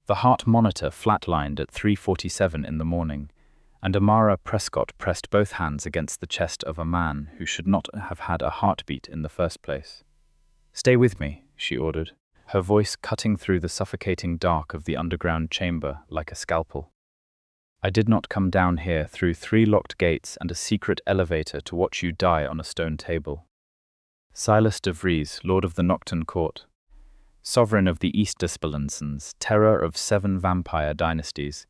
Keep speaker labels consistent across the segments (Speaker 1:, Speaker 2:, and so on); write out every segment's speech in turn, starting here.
Speaker 1: The heart monitor flatlined at 3:47 in the morning, and Amara Prescott pressed both hands against the chest of a man who should not have had a heartbeat in the first place. "Stay with me," she ordered, her voice cutting through the suffocating dark of the underground chamber like a scalpel. "I did not come down here through 3 locked gates and a secret elevator to watch you die on a stone table." Silas De Vries, Lord of the Nocturne Court, sovereign of the East Spelunksons, terror of 7 vampire dynasties,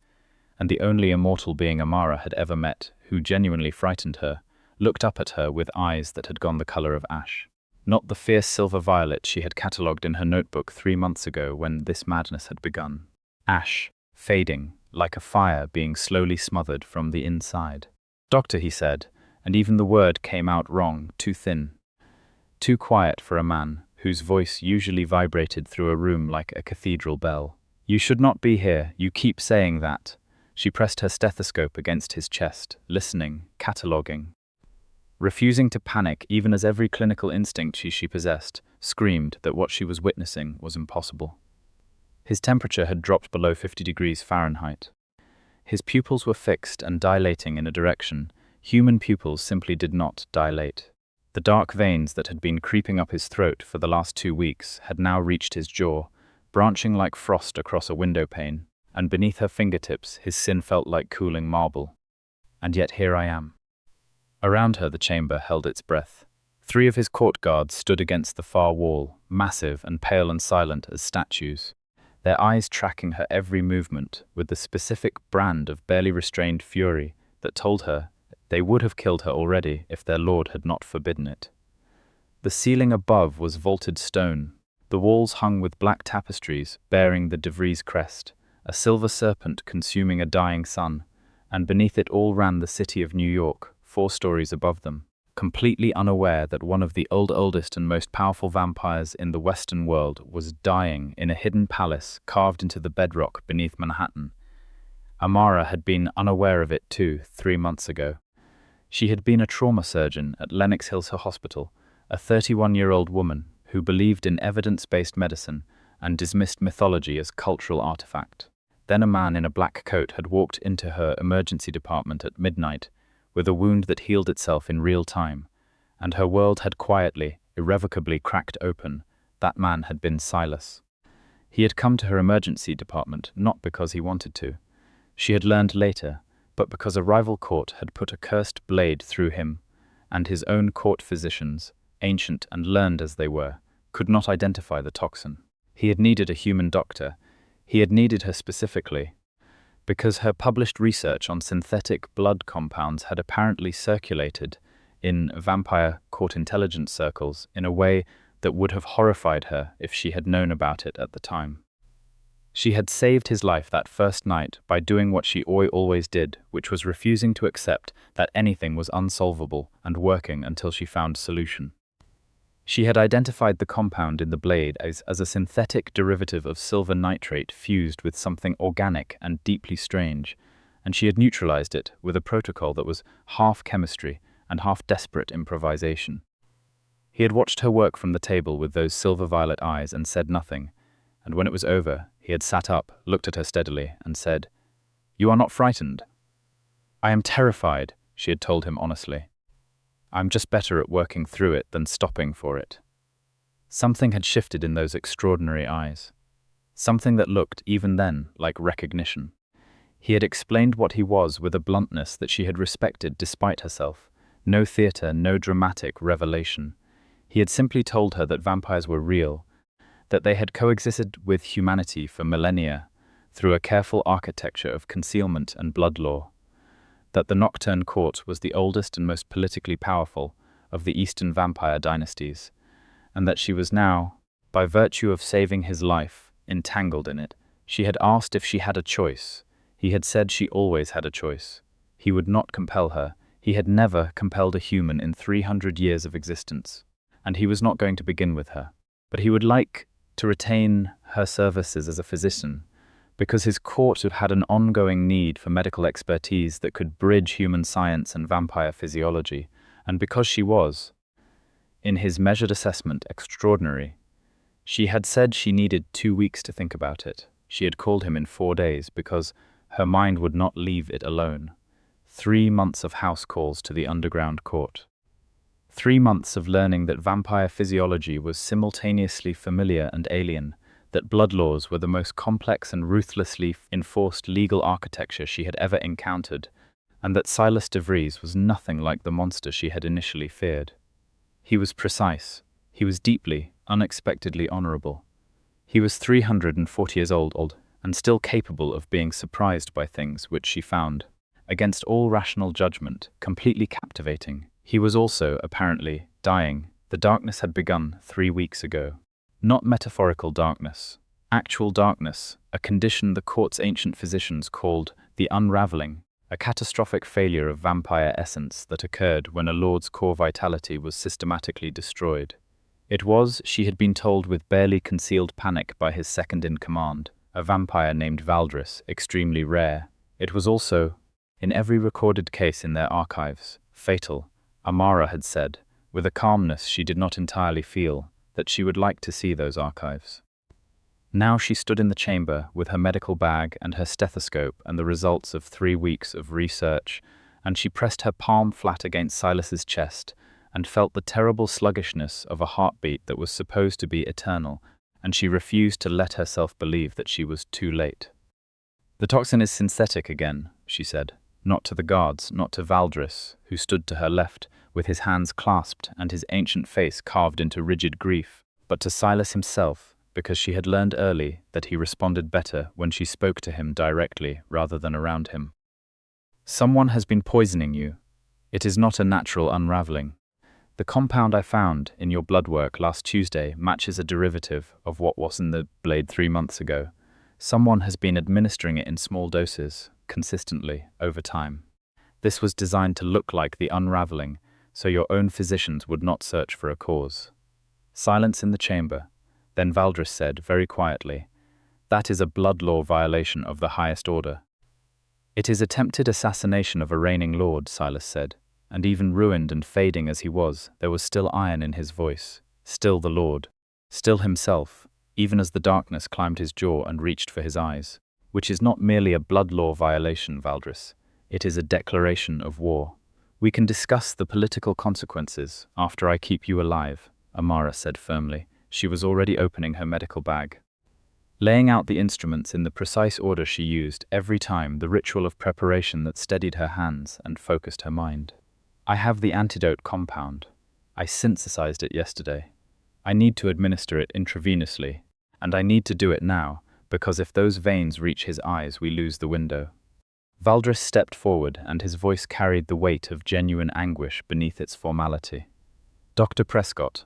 Speaker 1: and the only immortal being Amara had ever met, who genuinely frightened her, looked up at her with eyes that had gone the color of ash. Not the fierce silver violet she had catalogued in her notebook 3 months ago when this madness had begun. Ash, fading, like a fire being slowly smothered from the inside. "Doctor," he said, and even the word came out wrong, too thin. Too quiet for a man whose voice usually vibrated through a room like a cathedral bell. "You should not be here, you keep saying that." She pressed her stethoscope against his chest, listening, cataloguing. Refusing to panic even as every clinical instinct she possessed screamed that what she was witnessing was impossible. His temperature had dropped below 50 degrees Fahrenheit. His pupils were fixed and dilating in a direction human pupils simply did not dilate. The dark veins that had been creeping up his throat for the last 2 weeks had now reached his jaw, branching like frost across a window pane, and beneath her fingertips his sin felt like cooling marble. And yet here I am. Around her the chamber held its breath. 3 of his court guards stood against the far wall, massive and pale and silent as statues, their eyes tracking her every movement with the specific brand of barely restrained fury that told her they would have killed her already if their lord had not forbidden it. The ceiling above was vaulted stone, the walls hung with black tapestries bearing the De Vries crest, a silver serpent consuming a dying sun, and beneath it all ran the city of New York, 4 stories above them, completely unaware that one of the oldest and most powerful vampires in the Western world was dying in a hidden palace carved into the bedrock beneath Manhattan. Amara had been unaware of it too 3 months ago. She had been a trauma surgeon at Lenox Hills Hospital, a 31-year-old woman who believed in evidence-based medicine and dismissed mythology as cultural artifact. Then a man in a black coat had walked into her emergency department at midnight with a wound that healed itself in real time, and her world had quietly, irrevocably cracked open. That man had been Silas. He had come to her emergency department not because he wanted to. She had learned later, but because a rival court had put a cursed blade through him, and his own court physicians, ancient and learned as they were, could not identify the toxin. He had needed a human doctor. He had needed her specifically, because her published research on synthetic blood compounds had apparently circulated in vampire court intelligence circles in a way that would have horrified her if she had known about it at the time. She had saved his life that first night by doing what she always did, which was refusing to accept that anything was unsolvable and working until she found solution. She had identified the compound in the blade as a synthetic derivative of silver nitrate fused with something organic and deeply strange, and she had neutralized it with a protocol that was half chemistry and half desperate improvisation. He had watched her work from the table with those silver-violet eyes and said nothing, and when it was over, he had sat up, looked at her steadily, and said, "You are not frightened?" "I am terrified," she had told him honestly. "I'm just better at working through it than stopping for it." Something had shifted in those extraordinary eyes. Something that looked, even then, like recognition. He had explained what he was with a bluntness that she had respected despite herself. No theater, no dramatic revelation. He had simply told her that vampires were real, that they had coexisted with humanity for millennia through a careful architecture of concealment and blood law, that the Nocturne Court was the oldest and most politically powerful of the Eastern vampire dynasties, and that she was now, by virtue of saving his life, entangled in it. She had asked if she had a choice. He had said she always had a choice. He would not compel her. He had never compelled a human in 300 years of existence, and he was not going to begin with her. But he would like to retain her services as a physician, because his court had an ongoing need for medical expertise that could bridge human science and vampire physiology, and because she was, in his measured assessment, extraordinary. She had said she needed 2 weeks to think about it. She had called him in 4 days because her mind would not leave it alone. 3 months of house calls to the underground court. 3 months of learning that vampire physiology was simultaneously familiar and alien, that blood laws were the most complex and ruthlessly enforced legal architecture she had ever encountered, and that Silas De Vries was nothing like the monster she had initially feared. He was precise. He was deeply, unexpectedly honorable. He was 340 years old and still capable of being surprised by things which she found, against all rational judgment, completely captivating. He was also, apparently, dying. The darkness had begun 3 weeks ago. Not metaphorical darkness. Actual darkness, a condition the court's ancient physicians called the unraveling, a catastrophic failure of vampire essence that occurred when a lord's core vitality was systematically destroyed. It was, she had been told with barely concealed panic by his second-in-command, a vampire named Valdris, extremely rare. It was also, in every recorded case in their archives, fatal. Amara had said, with a calmness she did not entirely feel, that she would like to see those archives. Now she stood in the chamber with her medical bag and her stethoscope and the results of 3 weeks of research, and she pressed her palm flat against Silas's chest and felt the terrible sluggishness of a heartbeat that was supposed to be eternal, and she refused to let herself believe that she was too late. "The toxin is synthetic again," she said. Not to the guards, not to Valdris, who stood to her left, with his hands clasped and his ancient face carved into rigid grief, but to Silas himself, because she had learned early that he responded better when she spoke to him directly rather than around him. "Someone has been poisoning you. It is not a natural unraveling. The compound I found in your blood work last Tuesday matches a derivative of what was in the blade 3 months ago. Someone has been administering it in small doses, consistently, over time. This was designed to look like the unraveling, so your own physicians would not search for a cause." Silence in the chamber. Then Valdris said, very quietly, "That is a blood law violation of the highest order." "It is attempted assassination of a reigning lord," Silas said, and even ruined and fading as he was, there was still iron in his voice, still the lord, still himself, even as the darkness climbed his jaw and reached for his eyes. "Which is not merely a blood law violation, Valdris. It is a declaration of war. We can discuss the political consequences after I keep you alive," Amara said firmly. She was already opening her medical bag, laying out the instruments in the precise order she used every time, the ritual of preparation that steadied her hands and focused her mind. "I have the antidote compound. I synthesized it yesterday. I need to administer it intravenously, and I need to do it now, because if those veins reach his eyes, we lose the window." Valdris stepped forward, and his voice carried the weight of genuine anguish beneath its formality. "Dr. Prescott,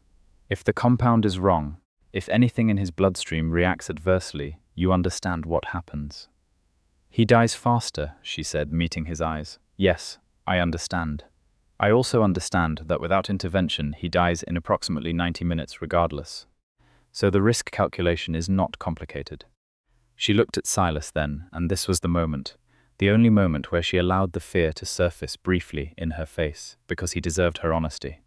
Speaker 1: if the compound is wrong, if anything in his bloodstream reacts adversely, you understand what happens." "He dies faster," she said, meeting his eyes. "Yes, I understand. I also understand that without intervention, he dies in approximately 90 minutes regardless. So the risk calculation is not complicated." She looked at Silas then, and this was the moment, the only moment where she allowed the fear to surface briefly in her face, because he deserved her honesty.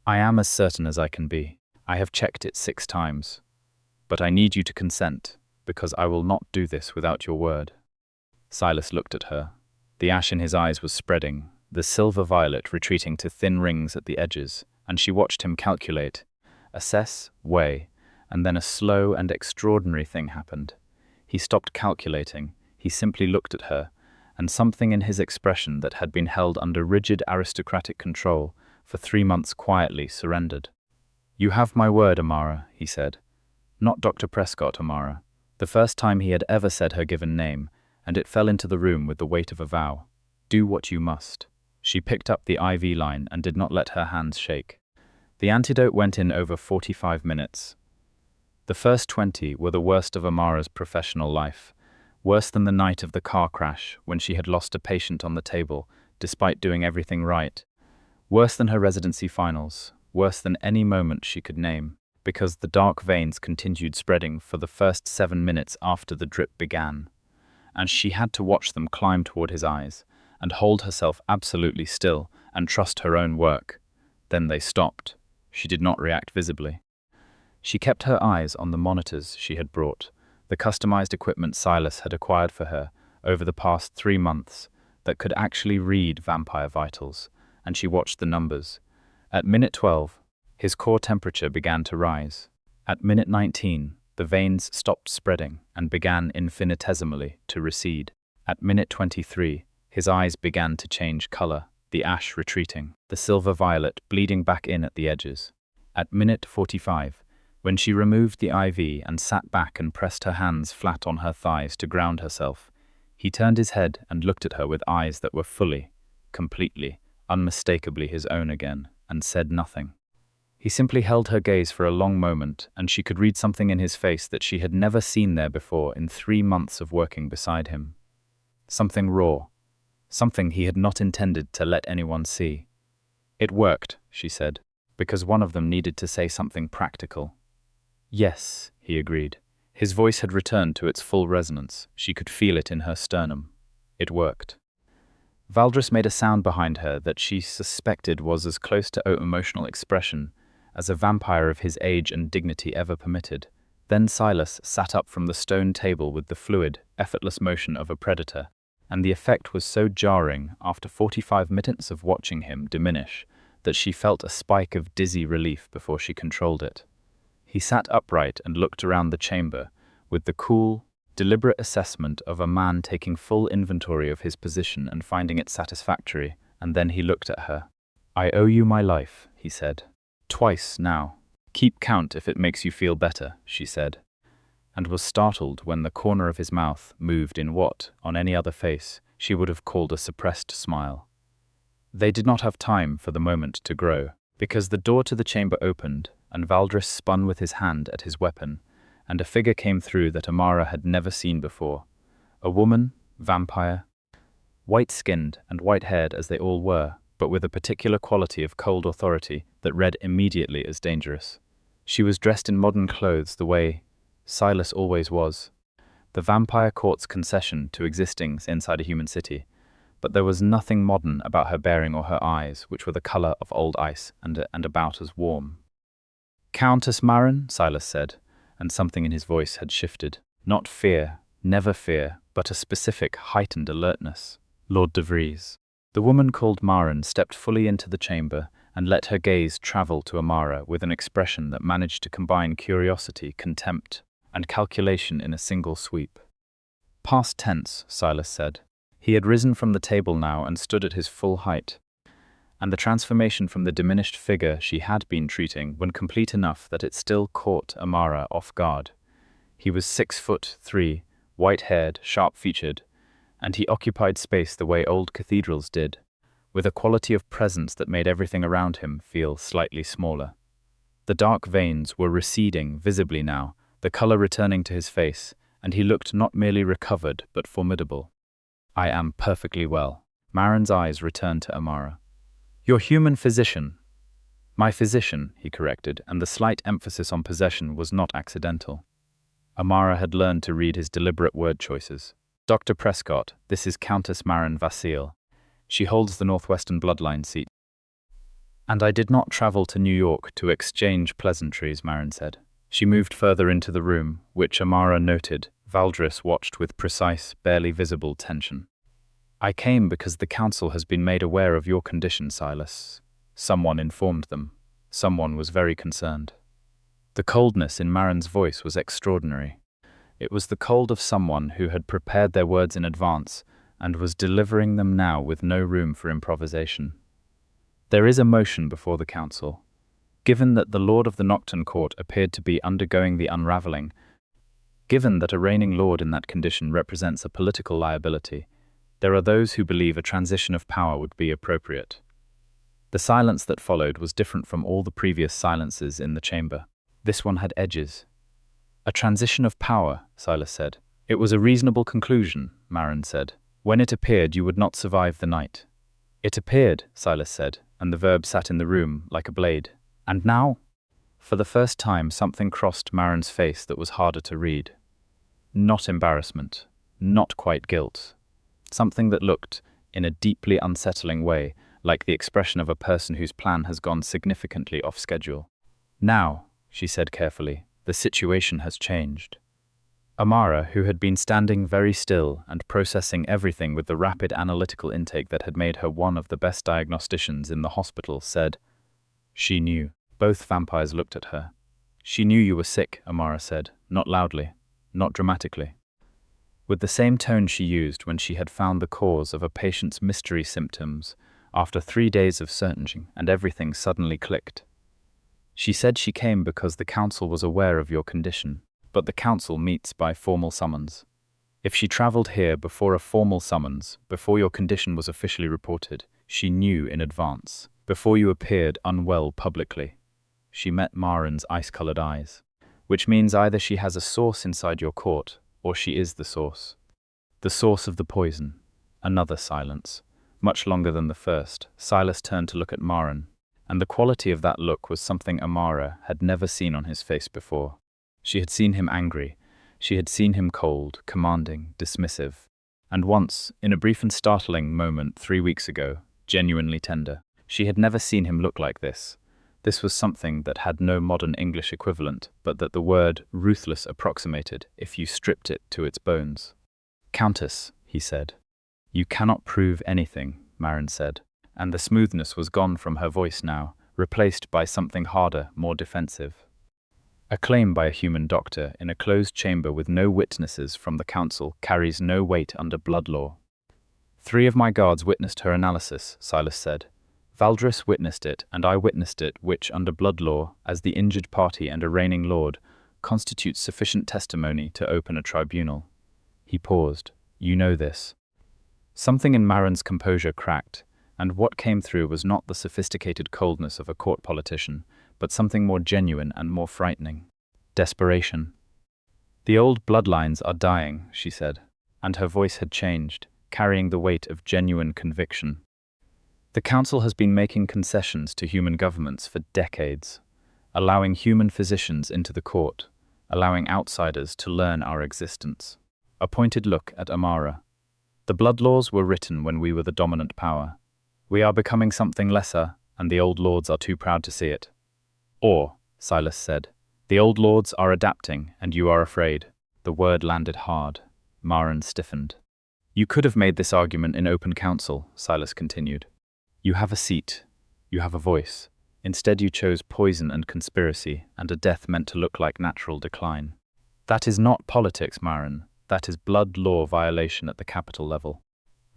Speaker 1: "I am as certain as I can be. I have checked it 6 times. But I need you to consent, because I will not do this without your word." Silas looked at her. The ash in his eyes was spreading, the silver violet retreating to thin rings at the edges, and she watched him calculate, assess, weigh, and then a slow and extraordinary thing happened. He stopped calculating, he simply looked at her, and something in his expression that had been held under rigid aristocratic control for 3 months quietly surrendered. "You have my word, Amara," he said. Not Dr. Prescott, Amara. The first time he had ever said her given name, and it fell into the room with the weight of a vow. "Do what you must." She picked up the IV line and did not let her hands shake. The antidote went in over 45 minutes. The first 20 were the worst of Amara's professional life, worse than the night of the car crash when she had lost a patient on the table, despite doing everything right. Worse than her residency finals, worse than any moment she could name, because the dark veins continued spreading for the first 7 minutes after the drip began, and she had to watch them climb toward his eyes, and hold herself absolutely still and trust her own work. Then they stopped. She did not react visibly. She kept her eyes on the monitors she had brought, the customized equipment Silas had acquired for her over the past 3 months that could actually read vampire vitals, and she watched the numbers. At minute 12, his core temperature began to rise. At minute 19, the veins stopped spreading and began infinitesimally to recede. At minute 23, his eyes began to change color, the ash retreating, the silver-violet bleeding back in at the edges. At minute 45, when she removed the IV and sat back and pressed her hands flat on her thighs to ground herself, he turned his head and looked at her with eyes that were fully, completely, unmistakably his own again, and said nothing. He simply held her gaze for a long moment, and she could read something in his face that she had never seen there before in 3 months of working beside him. Something raw, something he had not intended to let anyone see. "It worked," she said, "because one of them needed to say something practical." "Yes," he agreed. His voice had returned to its full resonance. She could feel it in her sternum. It worked. Valdres made a sound behind her that she suspected was as close to emotional expression as a vampire of his age and dignity ever permitted. Then Silas sat up from the stone table with the fluid, effortless motion of a predator, and the effect was so jarring after 45 minutes of watching him diminish that she felt a spike of dizzy relief before she controlled it. He sat upright and looked around the chamber with the cool, deliberate assessment of a man taking full inventory of his position and finding it satisfactory, and then he looked at her. "I owe you my life," he said. "Twice now. Keep count if it makes you feel better," she said, and was startled when the corner of his mouth moved in what, on any other face, she would have called a suppressed smile. They did not have time for the moment to grow, because the door to the chamber opened, and Valdres spun with his hand at his weapon, and a figure came through that Amara had never seen before. A woman, vampire, white-skinned and white-haired as they all were, but with a particular quality of cold authority that read immediately as dangerous. She was dressed in modern clothes the way Silas always was, the vampire court's concession to existing inside a human city, but there was nothing modern about her bearing or her eyes, which were the color of old ice and about as warm. "Countess Marin," Silas said, and something in his voice had shifted. Not fear, never fear, but a specific, heightened alertness. "Lord De Vries." The woman called Marin stepped fully into the chamber and let her gaze travel to Amara with an expression that managed to combine curiosity, contempt, and calculation in a single sweep. "Past tense," Silas said. He had risen from the table now and stood at his full height, and the transformation from the diminished figure she had been treating when complete enough that it still caught Amara off guard. He was 6'3", white-haired, sharp-featured, and he occupied space the way old cathedrals did, with a quality of presence that made everything around him feel slightly smaller. The dark veins were receding visibly now, the color returning to his face, and he looked not merely recovered but formidable. "I am perfectly well." Marin's eyes returned to Amara. "Your human physician." "My physician," he corrected, and the slight emphasis on possession was not accidental. Amara had learned to read his deliberate word choices. "Dr. Prescott, this is Countess Marin Vasile. She holds the Northwestern bloodline seat." "And I did not travel to New York to exchange pleasantries," Marin said. She moved further into the room, which Amara noted. Valdres watched with precise, barely visible tension. "I came because the council has been made aware of your condition, Silas." Someone informed them. Someone was very concerned. The coldness in Marin's voice was extraordinary. It was the cold of someone who had prepared their words in advance and was delivering them now with no room for improvisation. "There is a motion before the council. Given that the Lord of the Nocturne Court appeared to be undergoing the unraveling, given that a reigning lord in that condition represents a political liability, there are those who believe a transition of power would be appropriate." The silence that followed was different from all the previous silences in the chamber. This one had edges. "A transition of power," Silas said. "It was a reasonable conclusion," Marin said. "When it appeared you would not survive the night." "It appeared," Silas said, and the verb sat in the room like a blade. "And now?" For the first time something crossed Marin's face that was harder to read. Not embarrassment, not quite guilt. Something that looked, in a deeply unsettling way, like the expression of a person whose plan has gone significantly off schedule. "Now," she said carefully, "the situation has changed." Amara, who had been standing very still and processing everything with the rapid analytical intake that had made her one of the best diagnosticians in the hospital, said, "She knew." Both vampires looked at her. "She knew you were sick," Amara said, not loudly, not dramatically. With the same tone she used when she had found the cause of a patient's mystery symptoms after 3 days of searching and everything suddenly clicked. "She said she came because the council was aware of your condition, but the council meets by formal summons. If she travelled here before a formal summons, before your condition was officially reported, she knew in advance, before you appeared unwell publicly." She met Marin's ice-colored eyes. "Which means either she has a source inside your court, or she is the source." The source of the poison. Another silence. Much longer than the first. Silas turned to look at Marin, and the quality of that look was something Amara had never seen on his face before. She had seen him angry. She had seen him cold, commanding, dismissive. And once, in a brief and startling moment 3 weeks ago, genuinely tender. She had never seen him look like this. This was something that had no modern English equivalent, but that the word ruthless approximated if you stripped it to its bones. "Countess," he said. "You cannot prove anything," Marin said, and the smoothness was gone from her voice now, replaced by something harder, more defensive. "A claim by a human doctor in a closed chamber with no witnesses from the council carries no weight under blood law." 3 of my guards witnessed her analysis, Silas said. "Valdris witnessed it, and I witnessed it, which, under blood law, as the injured party and a reigning lord, constitutes sufficient testimony to open a tribunal." He paused. "You know this." Something in Marin's composure cracked, and what came through was not the sophisticated coldness of a court politician, but something more genuine and more frightening. Desperation. "The old bloodlines are dying," she said, and her voice had changed, carrying the weight of genuine conviction. "The council has been making concessions to human governments for decades, allowing human physicians into the court, allowing outsiders to learn our existence." A pointed look at Amara. "The blood laws were written when we were the dominant power. We are becoming something lesser, and the old lords are too proud to see it." "Or," Silas said, "the old lords are adapting, and you are afraid." The word landed hard. Marin stiffened. "You could have made this argument in open council," Silas continued. "You have a seat. You have a voice. Instead you chose poison and conspiracy, and a death meant to look like natural decline. That is not politics, Marin. That is blood law violation at the capital level."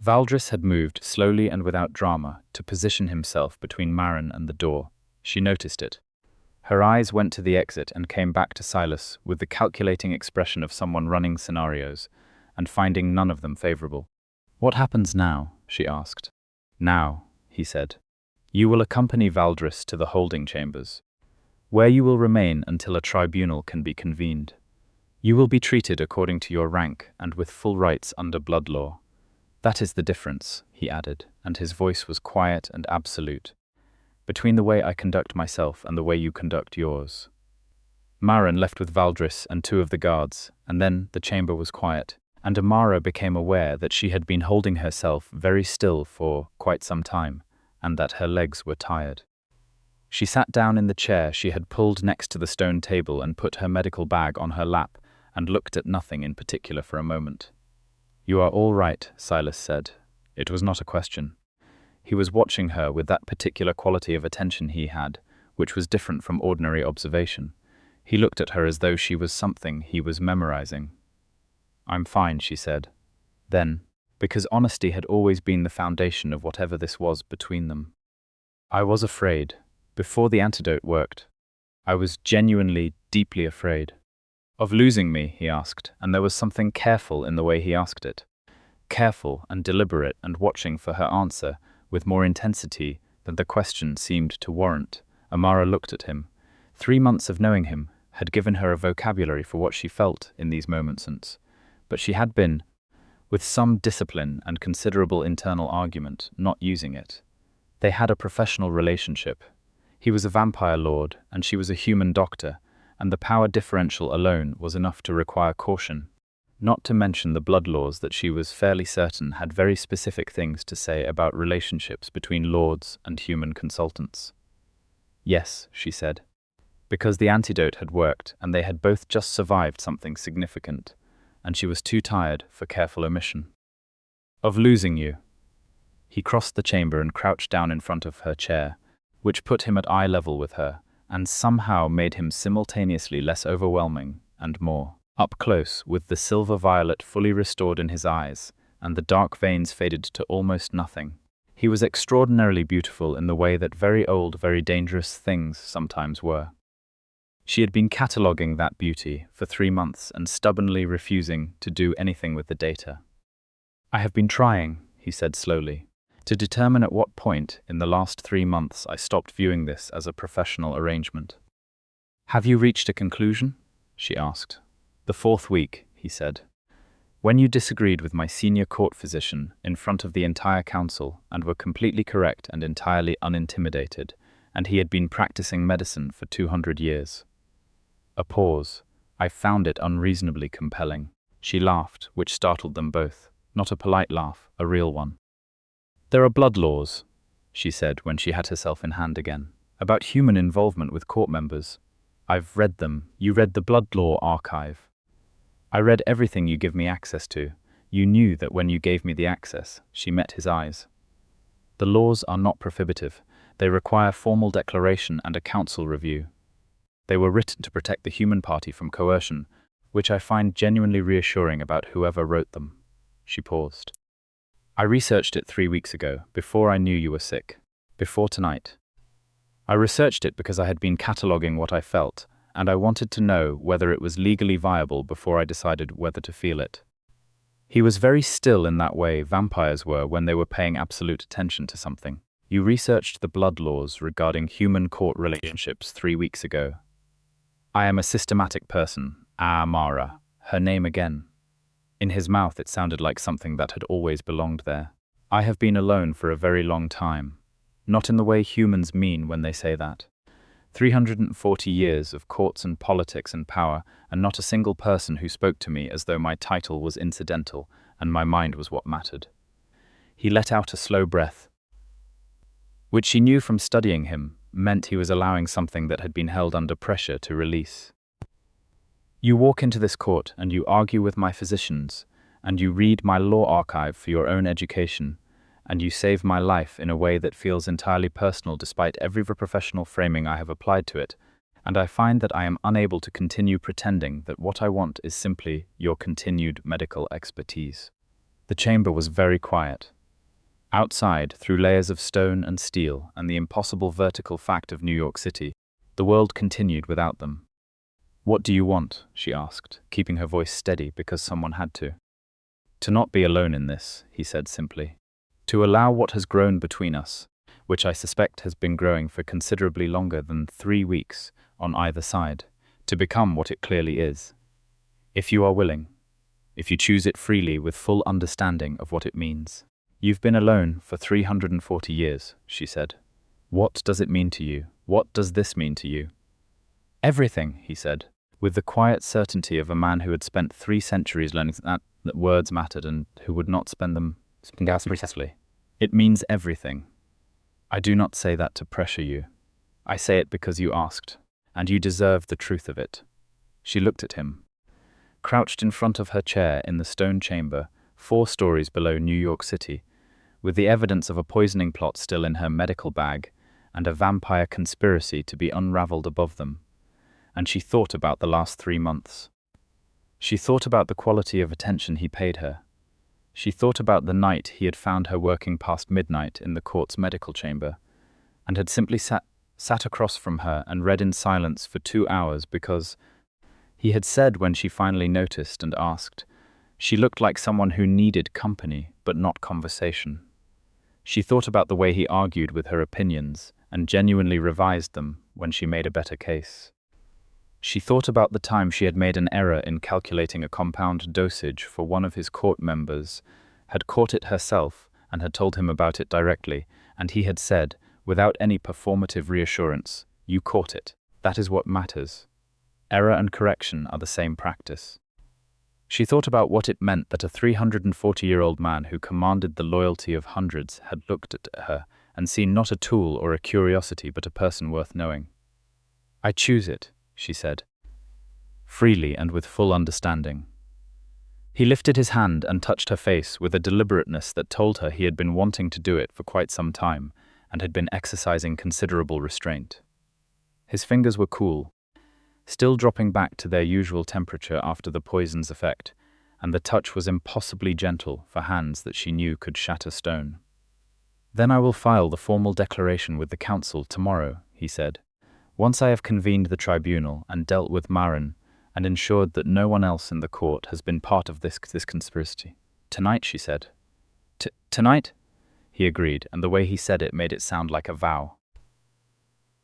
Speaker 1: Valdris had moved, slowly and without drama, to position himself between Marin and the door. She noticed it. Her eyes went to the exit and came back to Silas with the calculating expression of someone running scenarios and finding none of them favorable. "What happens now?" she asked. "Now," he said, "you will accompany Valdris to the holding chambers, where you will remain until a tribunal can be convened. You will be treated according to your rank and with full rights under blood law. That is the difference," he added, and his voice was quiet and absolute, "between the way I conduct myself and the way you conduct yours." Marin left with Valdris and 2 of the guards, and then the chamber was quiet, and Amara became aware that she had been holding herself very still for quite some time, and that her legs were tired. She sat down in the chair she had pulled next to the stone table and put her medical bag on her lap and looked at nothing in particular for a moment. "You are all right," Silas said. It was not a question. He was watching her with that particular quality of attention he had, which was different from ordinary observation. He looked at her as though she was something he was memorizing. "I'm fine," she said. Then, because honesty had always been the foundation of whatever this was between them, "I was afraid. Before the antidote worked, I was genuinely, deeply afraid." "Of losing me?" he asked, and there was something careful in the way he asked it. Careful and deliberate and watching for her answer with more intensity than the question seemed to warrant. Amara looked at him. 3 months of knowing him had given her a vocabulary for what she felt in these moments, but she had been, with some discipline and considerable internal argument, not using it. They had a professional relationship. He was a vampire lord, and she was a human doctor, and the power differential alone was enough to require caution, not to mention the blood laws that she was fairly certain had very specific things to say about relationships between lords and human consultants. "Yes," she said, because the antidote had worked and they had both just survived something significant. and she was too tired for careful omission. Of losing you. He crossed the chamber and crouched down in front of her chair, which put him at eye level with her, and somehow made him simultaneously less overwhelming and more up close, with the silver violet fully restored in his eyes, and the dark veins faded to almost nothing. He was extraordinarily beautiful in the way that very old, very dangerous things sometimes were. She had been cataloguing that beauty for 3 months and stubbornly refusing to do anything with the data. I have been trying, he said slowly, to determine at what point in the last 3 months I stopped viewing this as a professional arrangement. Have you reached a conclusion? She asked. The 4th week, he said. When you disagreed with my senior court physician in front of the entire council and were completely correct and entirely unintimidated, and he had been practicing medicine for 200 years. A pause. I found it unreasonably compelling. She laughed, which startled them both. Not a polite laugh, a real one. There are blood laws, she said when she had herself in hand again, about human involvement with court members. I've read them. You read the blood law archive. I read everything you give me access to. You knew that when you gave me the access. She met his eyes. The laws are not prohibitive. They require formal declaration and a council review. They were written to protect the human party from coercion, which I find genuinely reassuring about whoever wrote them. She paused. I researched it 3 weeks ago, before I knew you were sick. Before tonight. I researched it because I had been cataloguing what I felt, and I wanted to know whether it was legally viable before I decided whether to feel it. He was very still in that way vampires were when they were paying absolute attention to something. You researched the blood laws regarding human court relationships 3 weeks ago. I am a systematic person, Amara, her name again. In his mouth it sounded like something that had always belonged there. I have been alone for a very long time. Not in the way humans mean when they say that. 340 years of courts and politics and power, and not a single person who spoke to me as though my title was incidental and my mind was what mattered. He let out a slow breath, which she knew from studying him meant he was allowing something that had been held under pressure to release. You walk into this court and you argue with my physicians, and you read my law archive for your own education, and you save my life in a way that feels entirely personal despite every professional framing I have applied to it, and I find that I am unable to continue pretending that what I want is simply your continued medical expertise. The chamber was very quiet. Outside, through layers of stone and steel and the impossible vertical fact of New York City, the world continued without them. What do you want? She asked, keeping her voice steady because someone had to. To not be alone in this, he said simply. To allow what has grown between us, which I suspect has been growing for considerably longer than 3 weeks on either side, to become what it clearly is. If you are willing, if you choose it freely with full understanding of what it means. You've been alone for 340 years, she said. What does it mean to you? What does this mean to you? Everything, he said, with the quiet certainty of a man who had spent 3 centuries learning that words mattered and who would not spend them successfully. It means everything. I do not say that to pressure you. I say it because you asked, and you deserve the truth of it. She looked at him. Crouched in front of her chair in the stone chamber, 4 stories below New York City, with the evidence of a poisoning plot still in her medical bag, and a vampire conspiracy to be unraveled above them. And she thought about the last 3 months. She thought about the quality of attention he paid her. She thought about the night he had found her working past midnight in the court's medical chamber, and had simply sat across from her and read in silence for 2 hours because, he had said when she finally noticed and asked, she looked like someone who needed company but not conversation. She thought about the way he argued with her opinions and genuinely revised them when she made a better case. She thought about the time she had made an error in calculating a compound dosage for one of his court members, had caught it herself and had told him about it directly, and he had said, without any performative reassurance, "You caught it. That is what matters. Error and correction are the same practice." She thought about what it meant that a 340-year-old man who commanded the loyalty of hundreds had looked at her and seen not a tool or a curiosity but a person worth knowing. "I choose it," she said, freely and with full understanding. He lifted his hand and touched her face with a deliberateness that told her he had been wanting to do it for quite some time and had been exercising considerable restraint. His fingers were cool, still dropping back to their usual temperature after the poison's effect, and the touch was impossibly gentle for hands that she knew could shatter stone. "Then I will file the formal declaration with the council tomorrow," he said. "Once I have convened the tribunal and dealt with Marin and ensured that no one else in the court has been part of this conspiracy." "Tonight," she said. "Tonight?" he agreed, and the way he said it made it sound like a vow.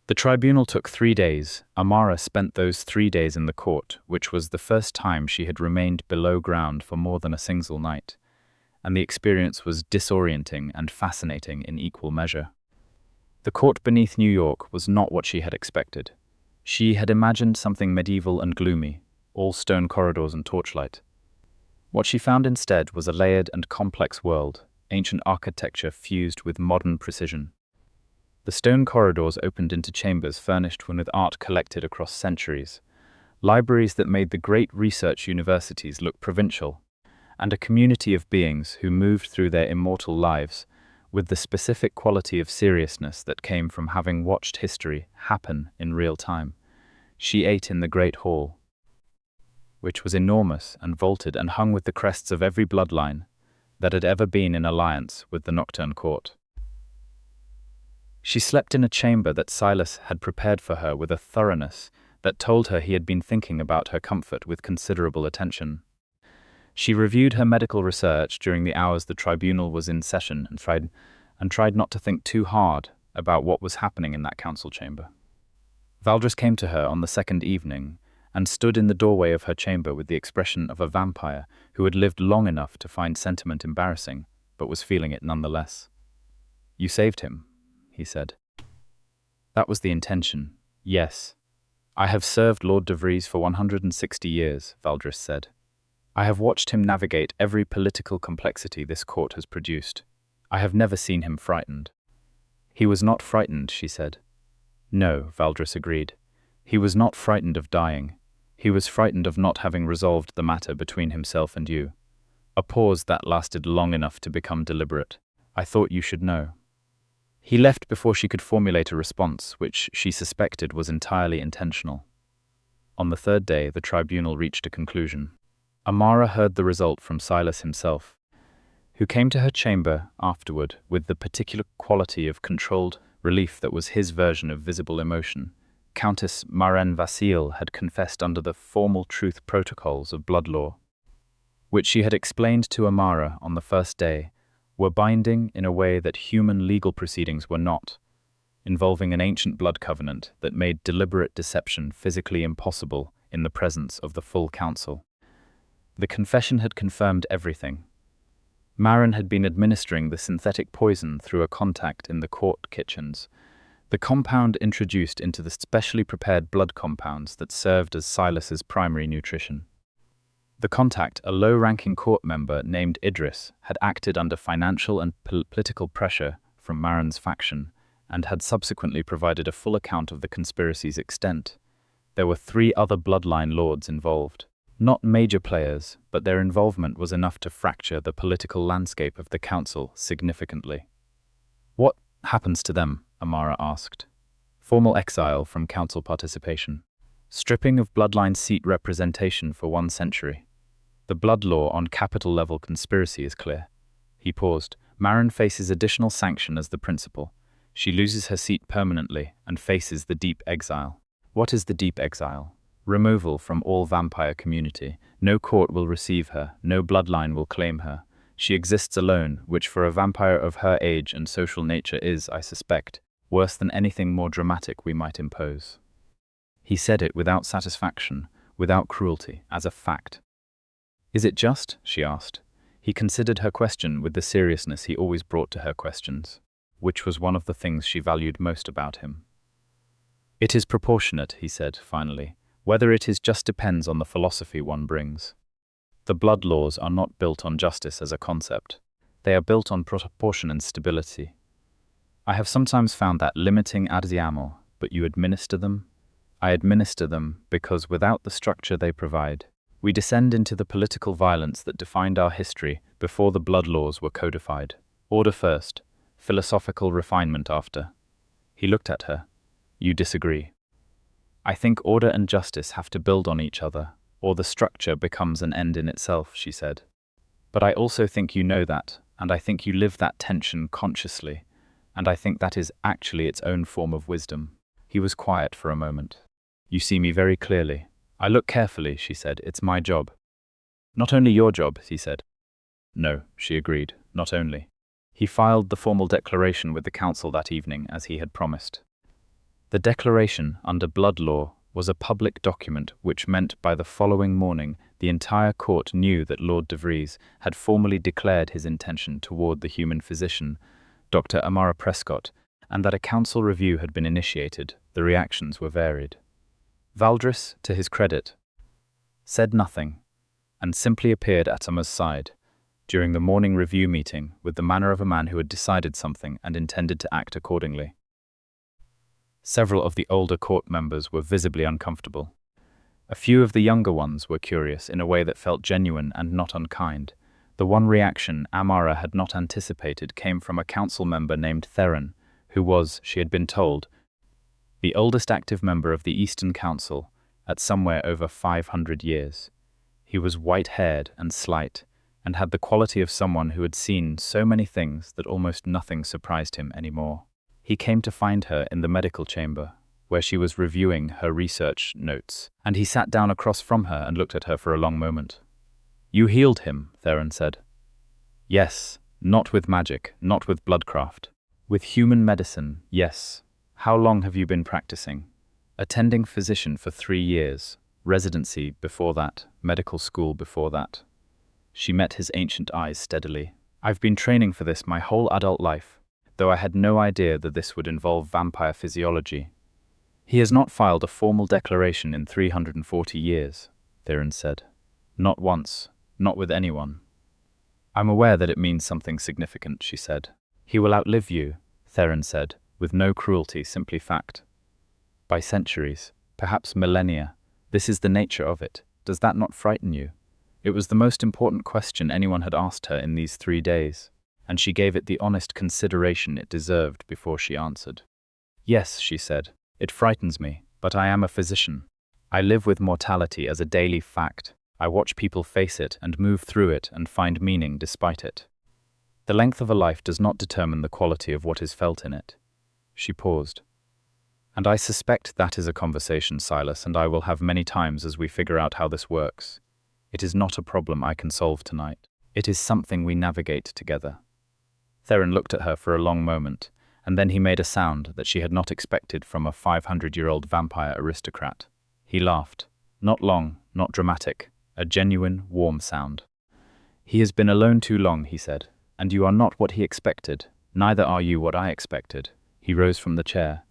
Speaker 1: The tribunal took 3 days. Amara spent those 3 days in the court, which was the first time she had remained below ground for more than a single night, and the experience was disorienting and fascinating in equal measure. The court beneath New York was not what she had expected. She had imagined something medieval and gloomy, all stone corridors and torchlight. What she found instead was a layered and complex world, ancient architecture fused with modern precision. The stone corridors opened into chambers furnished with art collected across centuries, libraries that made the great research universities look provincial, and a community of beings who moved through their immortal lives with the specific quality of seriousness that came from having watched history happen in real time. She ate in the great hall, which was enormous and vaulted and hung with the crests of every bloodline that had ever been in alliance with the Nocturne Court. She slept in a chamber that Silas had prepared for her with a thoroughness that told her he had been thinking about her comfort with considerable attention. She reviewed her medical research during the hours the tribunal was in session and tried not to think too hard about what was happening in that council chamber. Valdres came to her on the second evening and stood in the doorway of her chamber with the expression of a vampire who had lived long enough to find sentiment embarrassing, but was feeling it nonetheless. "You saved him," he said. "That was the intention, yes. I have served Lord De Vries for 160 years, Valdres said. I have watched him navigate every political complexity this court has produced. I have never seen him frightened." "He was not frightened," she said. "No," Valdres agreed. "He was not frightened of dying. He was frightened of not having resolved the matter between himself and you." A pause that lasted long enough to become deliberate. "I thought you should know." He left before she could formulate a response, which she suspected was entirely intentional. On the third day, the tribunal reached a conclusion. Amara heard the result from Silas himself, who came to her chamber afterward with the particular quality of controlled relief that was his version of visible emotion. Countess Marin Vasile had confessed under the formal truth protocols of blood law, which she had explained to Amara on the first day, were binding in a way that human legal proceedings were not, involving an ancient blood covenant that made deliberate deception physically impossible in the presence of the full council. The confession had confirmed everything. Marin had been administering the synthetic poison through a contact in the court kitchens, the compound introduced into the specially prepared blood compounds that served as Silas's primary nutrition. The contact, a low-ranking court member named Idris, had acted under financial and political pressure from Marin's faction and had subsequently provided a full account of the conspiracy's extent. There were 3 other bloodline lords involved. Not major players, but their involvement was enough to fracture the political landscape of the council significantly. "What happens to them?" Amara asked. "Formal exile from council participation. Stripping of bloodline seat representation for 1 century. The blood law on capital-level conspiracy is clear." He paused. "Marin faces additional sanction as the principal. She loses her seat permanently and faces the deep exile." "What is the deep exile?" "Removal from all vampire community. No court will receive her, no bloodline will claim her. She exists alone, which for a vampire of her age and social nature is, I suspect, worse than anything more dramatic we might impose." He said it without satisfaction, without cruelty, as a fact. "Is it just?" she asked. He considered her question with the seriousness he always brought to her questions, which was one of the things she valued most about him. "It is proportionate," he said, finally. "Whether it is just depends on the philosophy one brings. The blood laws are not built on justice as a concept. They are built on proportion and stability. I have sometimes found that limiting ad amor, but you administer them. I administer them because without the structure they provide, We descend into the political violence that defined our history before the blood laws were codified. Order first, philosophical refinement after. He looked at her. You disagree. I think order and justice have to build on each other, or the structure becomes an end in itself, she said. But I also think you know that, and I think you live that tension consciously, and I think that is actually its own form of wisdom. He was quiet for a moment. You see me very clearly. I look carefully, she said. It's my job. Not only your job, he said. No, she agreed, not only. He filed the formal declaration with the council that evening, as he had promised. The declaration, under blood law, was a public document which meant by the following morning the entire court knew that Lord De Vries had formally declared his intention toward the human physician, Dr. Amara Prescott, and that a council review had been initiated. The reactions were varied. Valdris, to his credit, said nothing, and simply appeared at Emma's side during the morning review meeting with the manner of a man who had decided something and intended to act accordingly. Several of the older court members were visibly uncomfortable. A few of the younger ones were curious in a way that felt genuine and not unkind. The one reaction Amara had not anticipated came from a council member named Theron, who was, she had been told, the oldest active member of the Eastern Council at somewhere over 500 years. He was white-haired and slight, and had the quality of someone who had seen so many things that almost nothing surprised him anymore. He came to find her in the medical chamber, where she was reviewing her research notes, and he sat down across from her and looked at her for a long moment. You healed him, Theron said. Yes, not with magic, not with bloodcraft. With human medicine, yes. How long have you been practicing? Attending physician for 3 years, residency before that, medical school before that. She met his ancient eyes steadily. I've been training for this my whole adult life, though I had no idea that this would involve vampire physiology. He has not filed a formal declaration in 340 years, Theron said. Not once, not with anyone. I'm aware that it means something significant, she said. He will outlive you, Theron said, with no cruelty, simply fact. By centuries, perhaps millennia. This is the nature of it. Does that not frighten you? It was the most important question anyone had asked her in these 3 days, and she gave it the honest consideration it deserved before she answered. Yes, she said, it frightens me, but I am a physician. I live with mortality as a daily fact. I watch people face it and move through it and find meaning despite it. The length of a life does not determine the quality of what is felt in it. She paused. And I suspect that is a conversation, Silas, and I will have many times as we figure out how this works. It is not a problem I can solve tonight. It is something we navigate together. Theron looked at her for a long moment, and then he made a sound that she had not expected from a 500-year-old vampire aristocrat. He laughed. Not long, not dramatic, a genuine, warm sound. He has been alone too long, he said, and you are not what he expected. Neither are you what I expected. He rose from the chair.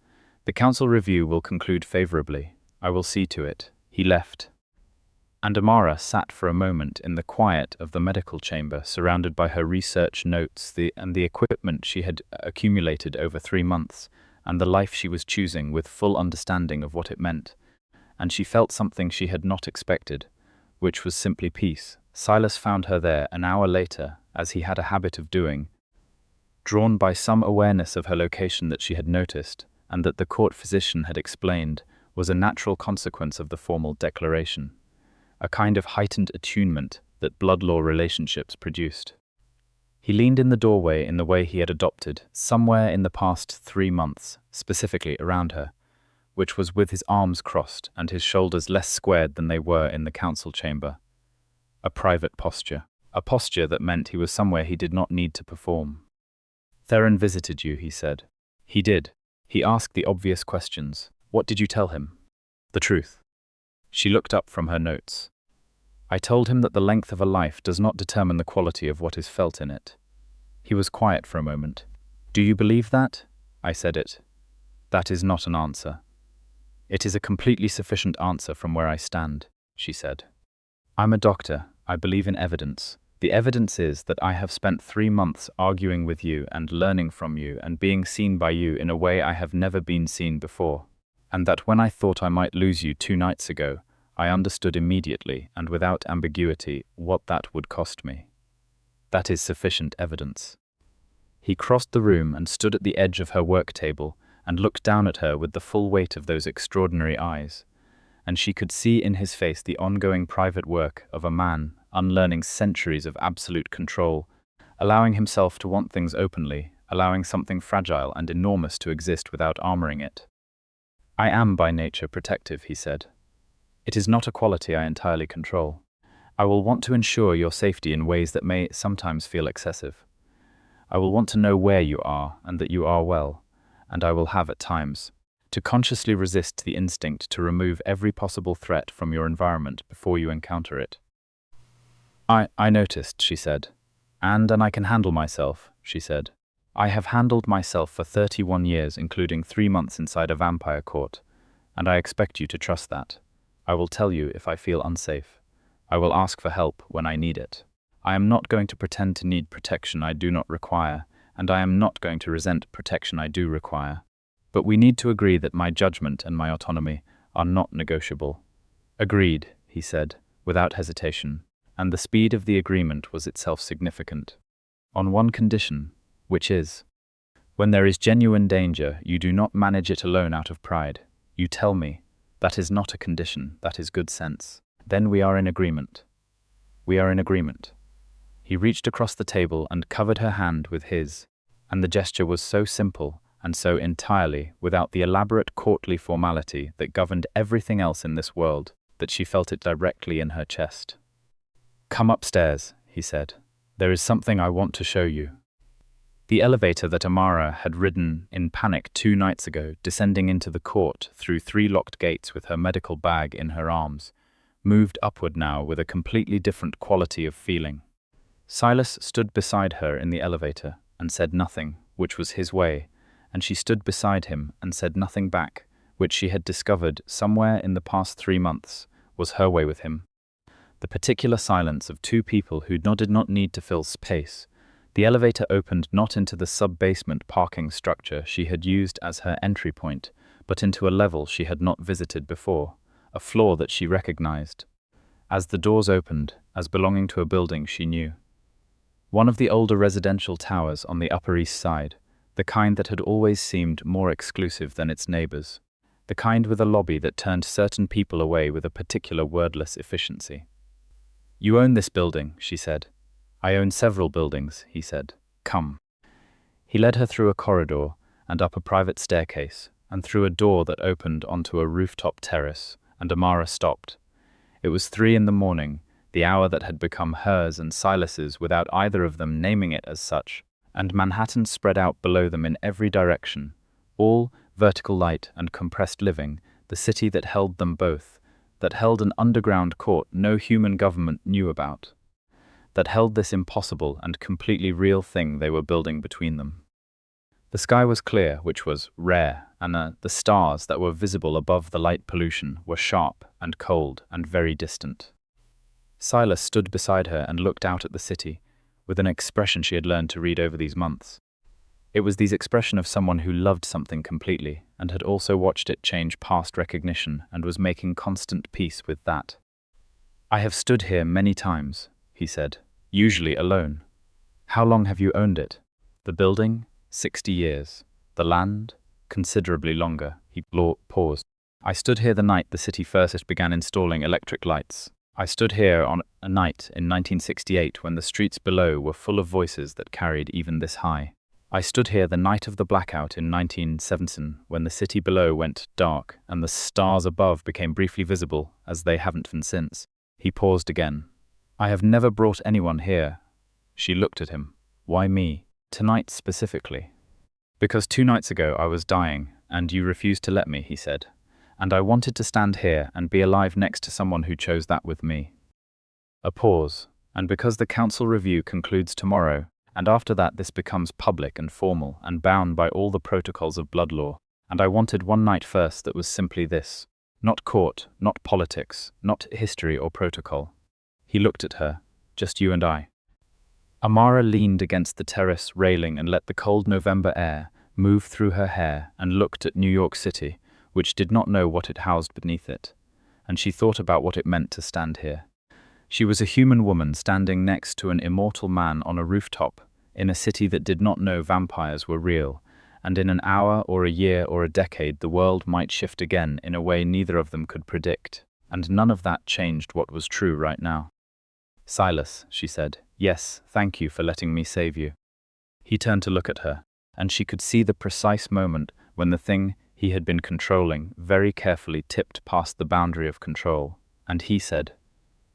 Speaker 1: The council review will conclude favorably. I will see to it. He left. And Amara sat for a moment in the quiet of the medical chamber, surrounded by her research notes and the equipment she had accumulated over 3 months, and the life she was choosing with full understanding of what it meant. And she felt something she had not expected, which was simply peace. Silas found her there an hour later, as he had a habit of doing, drawn by some awareness of her location that she had noticed, and that the court physician had explained was a natural consequence of the formal declaration, a kind of heightened attunement that blood law relationships produced. He leaned in the doorway in the way he had adopted somewhere in the past 3 months, specifically around her, which was with his arms crossed and his shoulders less squared than they were in the council chamber. A private posture. A posture that meant he was somewhere he did not need to perform. Theron visited you, he said. He did. He asked the obvious questions. What did you tell him? The truth. She looked up from her notes. I told him that the length of a life does not determine the quality of what is felt in it. He was quiet for a moment. Do you believe that? I said it. That is not an answer. It is a completely sufficient answer from where I stand, she said. I'm a doctor. I believe in evidence. The evidence is that I have spent 3 months arguing with you and learning from you and being seen by you in a way I have never been seen before. And that when I thought I might lose you 2 nights ago, I understood immediately and without ambiguity what that would cost me. That is sufficient evidence. He crossed the room and stood at the edge of her work table and looked down at her with the full weight of those extraordinary eyes, and she could see in his face the ongoing private work of a man unlearning centuries of absolute control, allowing himself to want things openly, allowing something fragile and enormous to exist without armoring it. I am by nature protective, he said. It is not a quality I entirely control. I will want to ensure your safety in ways that may sometimes feel excessive. I will want to know where you are and that you are well, and I will have at times to consciously resist the instinct to remove every possible threat from your environment before you encounter it. I noticed, she said. And I can handle myself, she said. I have handled myself for 31 years, including 3 months inside a vampire court, and I expect you to trust that. I will tell you if I feel unsafe. I will ask for help when I need it. I am not going to pretend to need protection I do not require, and I am not going to resent protection I do require. But we need to agree that my judgment and my autonomy are not negotiable. Agreed, he said, without hesitation, and the speed of the agreement was itself significant. On one condition, which is, when there is genuine danger, you do not manage it alone out of pride. You tell me, that is not a condition, that is good sense. Then we are in agreement. We are in agreement. He reached across the table and covered her hand with his, and the gesture was so simple and so entirely without the elaborate courtly formality that governed everything else in this world that she felt it directly in her chest. Come upstairs, he said. There is something I want to show you. The elevator that Amara had ridden in panic 2 nights ago, descending into the court through 3 locked gates with her medical bag in her arms, moved upward now with a completely different quality of feeling. Silas stood beside her in the elevator and said nothing, which was his way, and she stood beside him and said nothing back, which she had discovered somewhere in the past 3 months was her way with him. The particular silence of 2 people who did not need to fill space. The elevator opened not into the sub-basement parking structure she had used as her entry point, but into a level she had not visited before, a floor that she recognized. As the doors opened, as belonging to a building she knew. One of the older residential towers on the Upper East Side, the kind that had always seemed more exclusive than its neighbors, the kind with a lobby that turned certain people away with a particular wordless efficiency. You own this building, she said. I own several buildings, he said. Come. He led her through a corridor and up a private staircase and through a door that opened onto a rooftop terrace, and Amara stopped. It was 3 in the morning, the hour that had become hers and Silas's without either of them naming it as such, and Manhattan spread out below them in every direction, all vertical light and compressed living, the city that held them both, that held an underground court no human government knew about, that held this impossible and completely real thing they were building between them. The sky was clear, which was rare, and the stars that were visible above the light pollution were sharp and cold and very distant. Silas stood beside her and looked out at the city, with an expression she had learned to read over these months. It was the expression of someone who loved something completely, and had also watched it change past recognition and was making constant peace with that. I have stood here many times, he said, usually alone. How long have you owned it? The building? 60 years. The land? Considerably longer. He paused. I stood here the night the city first began installing electric lights. I stood here on a night in 1968 when the streets below were full of voices that carried even this high. I stood here the night of the blackout in 1970 when the city below went dark and the stars above became briefly visible, as they haven't been since. He paused again. I have never brought anyone here. She looked at him. Why me? Tonight specifically. Because 2 nights ago I was dying, and you refused to let me, he said. And I wanted to stand here and be alive next to someone who chose that with me. A pause, and because the council review concludes tomorrow, and after that this becomes public and formal and bound by all the protocols of blood law, and I wanted one night first that was simply this. Not court, not politics, not history or protocol. He looked at her, just you and I. Amara leaned against the terrace railing and let the cold November air move through her hair and looked at New York City, which did not know what it housed beneath it, and she thought about what it meant to stand here. She was a human woman standing next to an immortal man on a rooftop, in a city that did not know vampires were real, and in an hour or a year or a decade the world might shift again in a way neither of them could predict, and none of that changed what was true right now. "Silas," she said, "yes, thank you for letting me save you." He turned to look at her, and she could see the precise moment when the thing he had been controlling very carefully tipped past the boundary of control, and he said,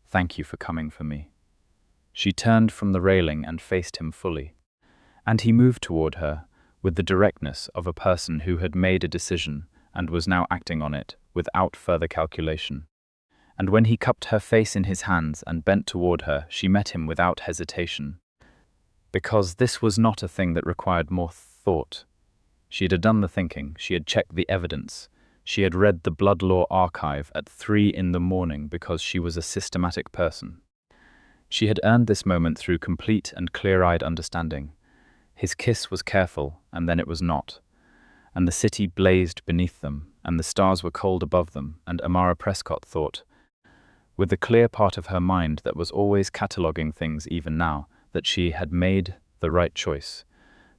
Speaker 1: "Thank you for coming for me." She turned from the railing and faced him fully, and he moved toward her with the directness of a person who had made a decision and was now acting on it without further calculation. And when he cupped her face in his hands and bent toward her, she met him without hesitation. Because this was not a thing that required more thought. She had done the thinking, she had checked the evidence, she had read the blood law archive at 3 in the morning because she was a systematic person. She had earned this moment through complete and clear-eyed understanding. His kiss was careful, and then it was not. And the city blazed beneath them, and the stars were cold above them, and Amara Prescott thought, with the clear part of her mind that was always cataloguing things even now, that she had made the right choice,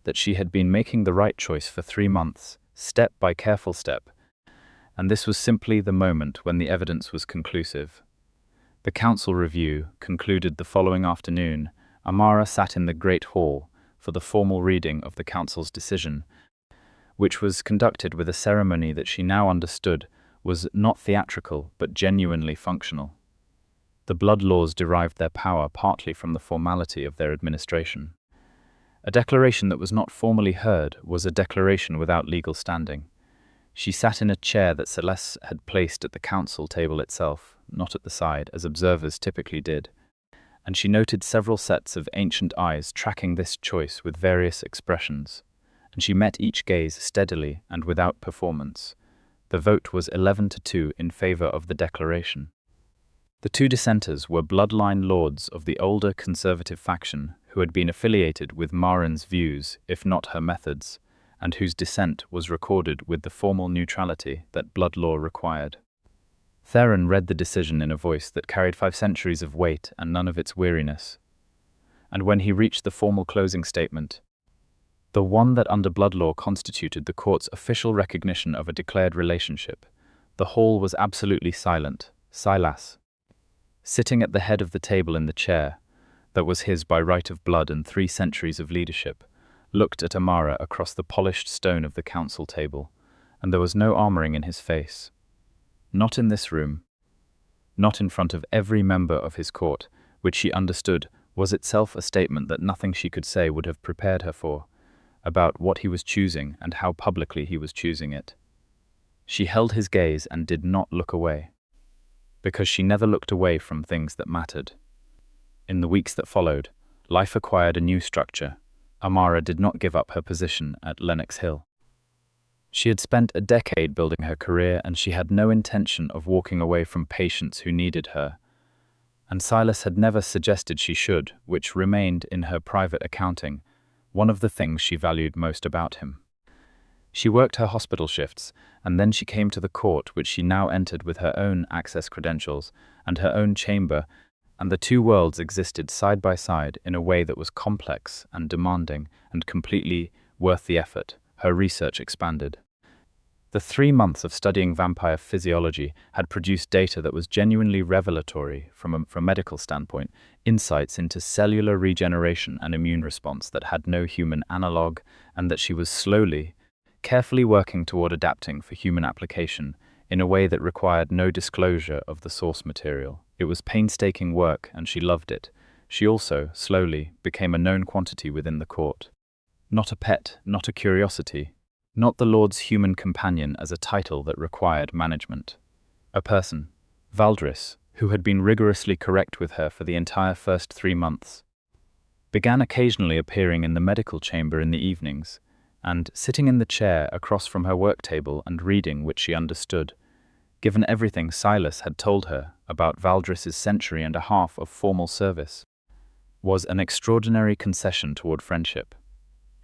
Speaker 1: that she had been making the right choice for 3 months, step by careful step, and this was simply the moment when the evidence was conclusive. The council review concluded the following afternoon. Amara sat in the great hall for the formal reading of the council's decision, which was conducted with a ceremony that she now understood was not theatrical but genuinely functional. The blood laws derived their power partly from the formality of their administration. A declaration that was not formally heard was a declaration without legal standing. She sat in a chair that Celeste had placed at the council table itself, not at the side, as observers typically did, and she noted several sets of ancient eyes tracking this choice with various expressions, and she met each gaze steadily and without performance. The vote was 11-2 in favor of the declaration. The 2 dissenters were bloodline lords of the older conservative faction who had been affiliated with Marin's views, if not her methods, and whose dissent was recorded with the formal neutrality that blood law required. Theron read the decision in a voice that carried 5 centuries of weight and none of its weariness. And when he reached the formal closing statement, the one that under blood law constituted the court's official recognition of a declared relationship, the hall was absolutely silent. Silas, sitting at the head of the table in the chair that was his by right of blood and 3 centuries of leadership, looked at Amara across the polished stone of the council table, and there was no armoring in his face. Not in this room, not in front of every member of his court, which she understood was itself a statement that nothing she could say would have prepared her for, about what he was choosing and how publicly he was choosing it. She held his gaze and did not look away, because she never looked away from things that mattered. In the weeks that followed, life acquired a new structure. Amara did not give up her position at Lenox Hill. She had spent a decade building her career, and she had no intention of walking away from patients who needed her. And Silas had never suggested she should, which remained in her private accounting one of the things she valued most about him. She worked her hospital shifts, and then she came to the court, which she now entered with her own access credentials and her own chamber, and the 2 worlds existed side by side in a way that was complex and demanding and completely worth the effort. Her research expanded. The 3 months of studying vampire physiology had produced data that was genuinely revelatory from a medical standpoint, insights into cellular regeneration and immune response that had no human analog, and that she was slowly, carefully working toward adapting for human application in a way that required no disclosure of the source material. It was painstaking work, and she loved it. She also, slowly, became a known quantity within the court. Not a pet, not a curiosity, not the Lord's human companion as a title that required management. A person, Valdris, who had been rigorously correct with her for the entire first 3 months, began occasionally appearing in the medical chamber in the evenings, and sitting in the chair across from her work table and reading which she understood, given everything Silas had told her about Valdris's century and a half of formal service, was an extraordinary concession toward friendship.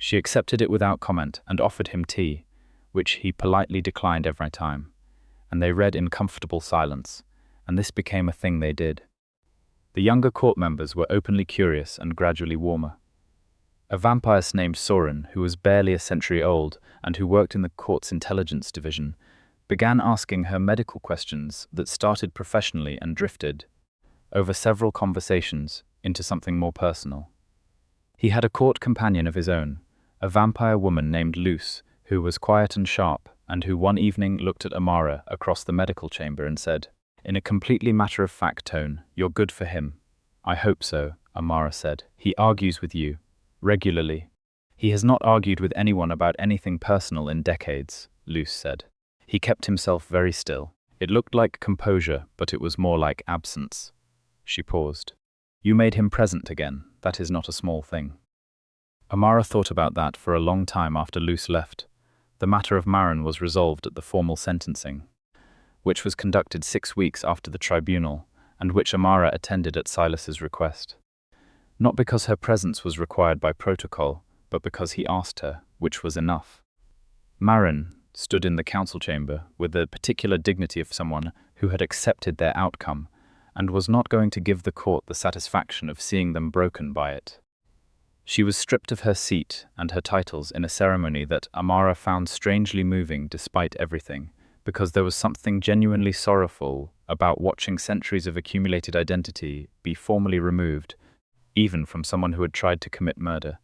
Speaker 1: She accepted it without comment and offered him tea, which he politely declined every time, and they read in comfortable silence, and this became a thing they did. The younger court members were openly curious and gradually warmer. A vampire named Soren, who was barely a century old and who worked in the court's intelligence division, began asking her medical questions that started professionally and drifted, over several conversations, into something more personal. He had a court companion of his own, a vampire woman named Luce, who was quiet and sharp, and who one evening looked at Amara across the medical chamber and said, in a completely matter-of-fact tone, "You're good for him." "I hope so," Amara said. "He argues with you. Regularly." "He has not argued with anyone about anything personal in decades," Luce said. "He kept himself very still. It looked like composure, but it was more like absence." She paused. "You made him present again. That is not a small thing." Amara thought about that for a long time after Luce left. The matter of Marin was resolved at the formal sentencing, which was conducted 6 weeks after the tribunal, and which Amara attended at Silas's request. Not because her presence was required by protocol, but because he asked her, which was enough. Marin stood in the council chamber with the particular dignity of someone who had accepted their outcome and was not going to give the court the satisfaction of seeing them broken by it. She was stripped of her seat and her titles in a ceremony that Amara found strangely moving despite everything, because there was something genuinely sorrowful about watching centuries of accumulated identity be formally removed, even from someone who had tried to commit murder.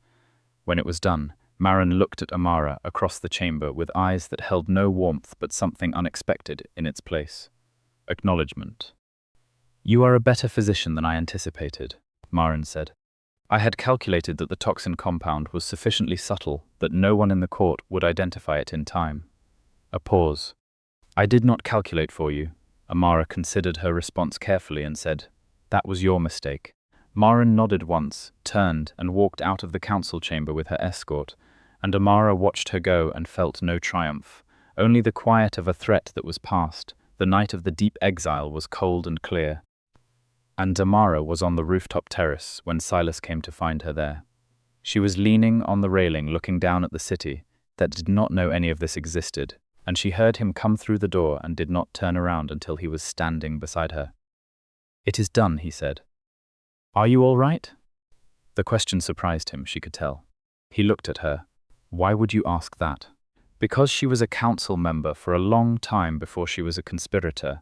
Speaker 1: When it was done, Marin looked at Amara across the chamber with eyes that held no warmth but something unexpected in its place. Acknowledgement. "You are a better physician than I anticipated," Marin said. "I had calculated that the toxin compound was sufficiently subtle that no one in the court would identify it in time." A pause. "I did not calculate for you." Amara considered her response carefully and said, "That was your mistake." Marin nodded once, turned, and walked out of the council chamber with her escort, and Amara watched her go and felt no triumph, only the quiet of a threat that was past. The night of the deep exile was cold and clear, and Amara was on the rooftop terrace when Silas came to find her there. She was leaning on the railing looking down at the city that did not know any of this existed, and she heard him come through the door and did not turn around until he was standing beside her. "It is done," he said. "Are you all right?" The question surprised him, she could tell. He looked at her. Why would you ask that? Because she was a council member for a long time before she was a conspirator,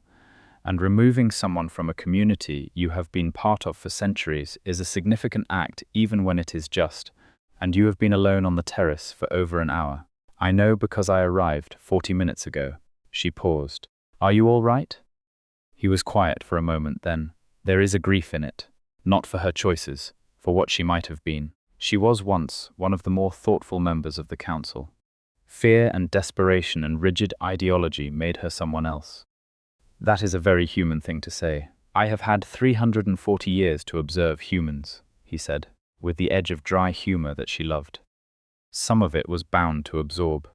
Speaker 1: and removing someone from a community you have been part of for centuries is a significant act even when it is just, and you have been alone on the terrace for over an hour. "I know because I arrived 40 minutes ago." She paused. "Are you all right?" He was quiet for a moment then. There is a grief in it. Not for her choices, for what she might have been. She was once one of the more thoughtful members of the council. Fear and desperation and rigid ideology made her someone else. "That is a very human thing to say. I have had 340 years to observe humans," he said, with the edge of dry humor that she loved. Some of it was bound to absorb.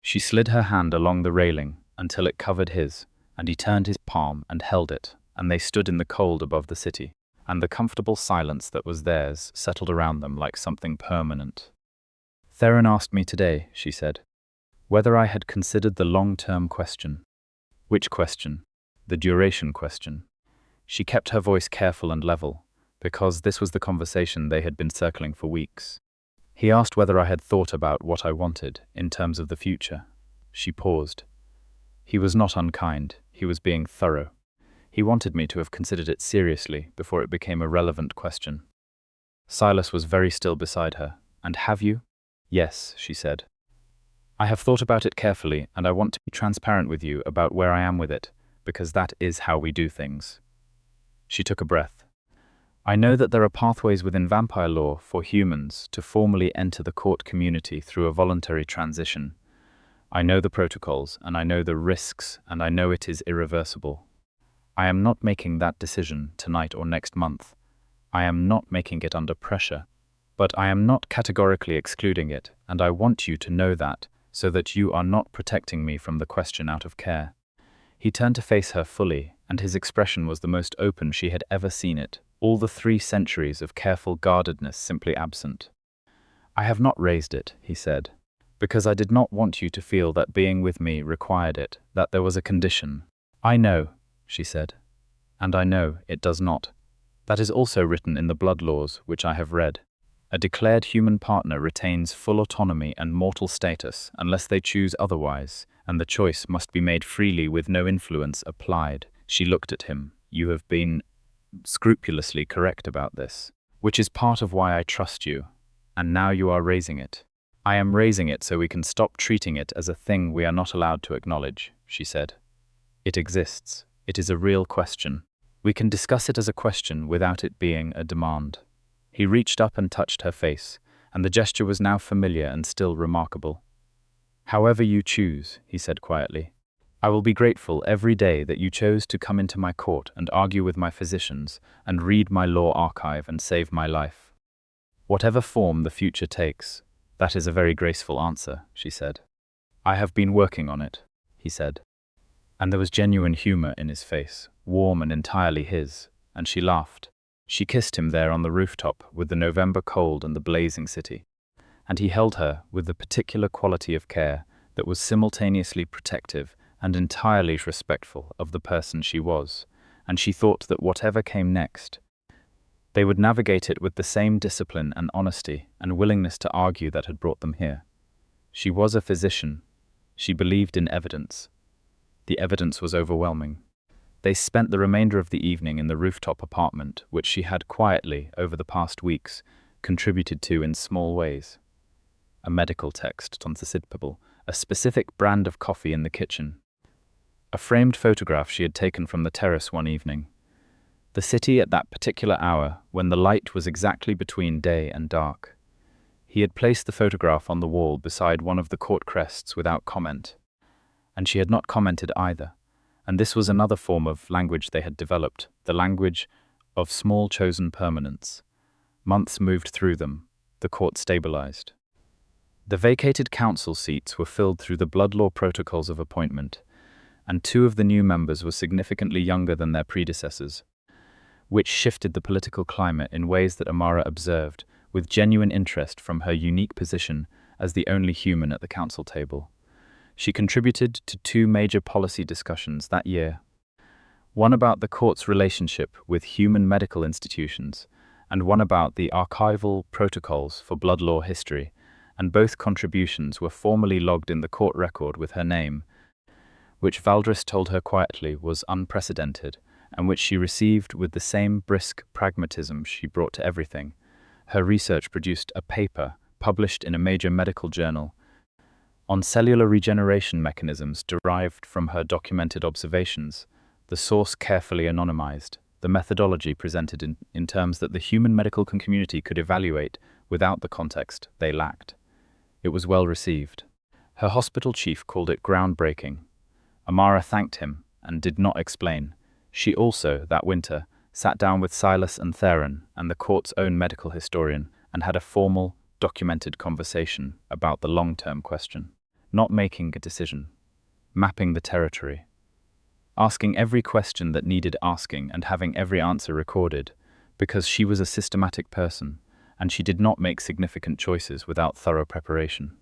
Speaker 1: She slid her hand along the railing until it covered his, and he turned his palm and held it, and they stood in the cold above the city, and the comfortable silence that was theirs settled around them like something permanent. "Theron asked me today," she said, "whether I had considered the long-term question." "Which question?" "The duration question." She kept her voice careful and level, because this was the conversation they had been circling for weeks. "He asked whether I had thought about what I wanted in terms of the future." She paused. He was not unkind, he was being thorough. He wanted me to have considered it seriously before it became a relevant question. Silas was very still beside her. "And have you?" "Yes," she said. "I have thought about it carefully, and I want to be transparent with you about where I am with it, because that is how we do things." She took a breath. "I know that there are pathways within vampire law for humans to formally enter the court community through a voluntary transition. I know the protocols, and I know the risks, and I know it is irreversible. I am not making that decision tonight or next month. I am not making it under pressure, but I am not categorically excluding it, and I want you to know that, so that you are not protecting me from the question out of care." He turned to face her fully, and his expression was the most open she had ever seen it, all the 3 centuries of careful guardedness simply absent. "I have not raised it," he said, "because I did not want you to feel that being with me required it, that there was a condition." "I know," she said. And I know it does not. That is also written in the blood laws, which I have read. A declared human partner retains full autonomy and mortal status unless they choose otherwise, and the choice must be made freely with no influence applied. She looked at him. You have been scrupulously correct about this, which is part of why I trust you. And now you are raising it. I am raising it so we can stop treating it as a thing we are not allowed to acknowledge, she said. It exists. It is a real question. We can discuss it as a question without it being a demand. He reached up and touched her face, and the gesture was now familiar and still remarkable. However you choose, he said quietly. I will be grateful every day that you chose to come into my court and argue with my physicians and read my law archive and save my life. Whatever form the future takes, that is a very graceful answer, she said. I have been working on it, he said. And there was genuine humor in his face, warm and entirely his, and she laughed. She kissed him there on the rooftop with the November cold and the blazing city, and he held her with the particular quality of care that was simultaneously protective and entirely respectful of the person she was, and she thought that whatever came next, they would navigate it with the same discipline and honesty and willingness to argue that had brought them here. She was a physician. She believed in evidence. The evidence was overwhelming. They spent the remainder of the evening in the rooftop apartment, which she had quietly, over the past weeks, contributed to in small ways. A medical text, unsolvable, a specific brand of coffee in the kitchen. A framed photograph she had taken from the terrace one evening. The city at that particular hour, when the light was exactly between day and dark. He had placed the photograph on the wall beside one of the court crests without comment. And she had not commented either. And this was another form of language they had developed, the language of small chosen permanence. Months moved through them. The court stabilized. The vacated council seats were filled through the blood law protocols of appointment, and 2 of the new members were significantly younger than their predecessors, which shifted the political climate in ways that Amara observed with genuine interest from her unique position as the only human at the council table. She contributed to 2 major policy discussions that year, one about the court's relationship with human medical institutions, and one about the archival protocols for blood law history, and both contributions were formally logged in the court record with her name, which Valdris told her quietly was unprecedented, and which she received with the same brisk pragmatism she brought to everything. Her research produced a paper, published in a major medical journal, on cellular regeneration mechanisms derived from her documented observations, the source carefully anonymized, the methodology presented in terms that the human medical community could evaluate without the context they lacked. It was well received. Her hospital chief called it groundbreaking. Amara thanked him and did not explain. She also, that winter, sat down with Silas and Theron and the court's own medical historian and had a formal, documented conversation about the long-term question. Not making a decision, mapping the territory, asking every question that needed asking and having every answer recorded, because she was a systematic person, and she did not make significant choices without thorough preparation.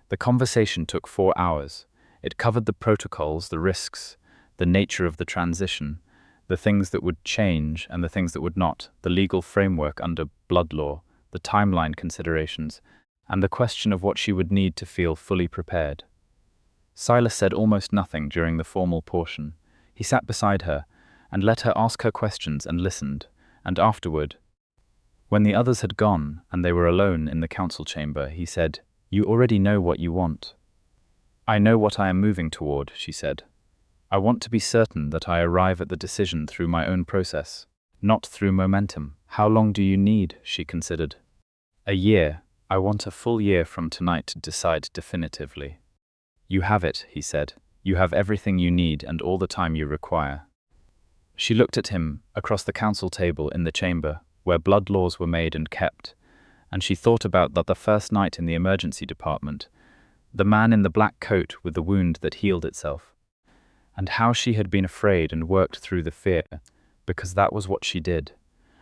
Speaker 1: The conversation took 4 hours. It covered the protocols, the risks, the nature of the transition, the things that would change and the things that would not, the legal framework under blood law, the timeline considerations, and the question of what she would need to feel fully prepared. Silas said almost nothing during the formal portion. He sat beside her and let her ask her questions and listened, and afterward, when the others had gone and they were alone in the council chamber, he said, "You already know what you want." "I know what I am moving toward," she said. "I want to be certain that I arrive at the decision through my own process, not through momentum." "How long do you need?" she considered. "A year. I want a full year from tonight to decide definitively." "You have it," he said. "You have everything you need and all the time you require." She looked at him across the council table in the chamber, where blood laws were made and kept, and she thought about that the first night in the emergency department, the man in the black coat with the wound that healed itself, and how she had been afraid and worked through the fear, because that was what she did,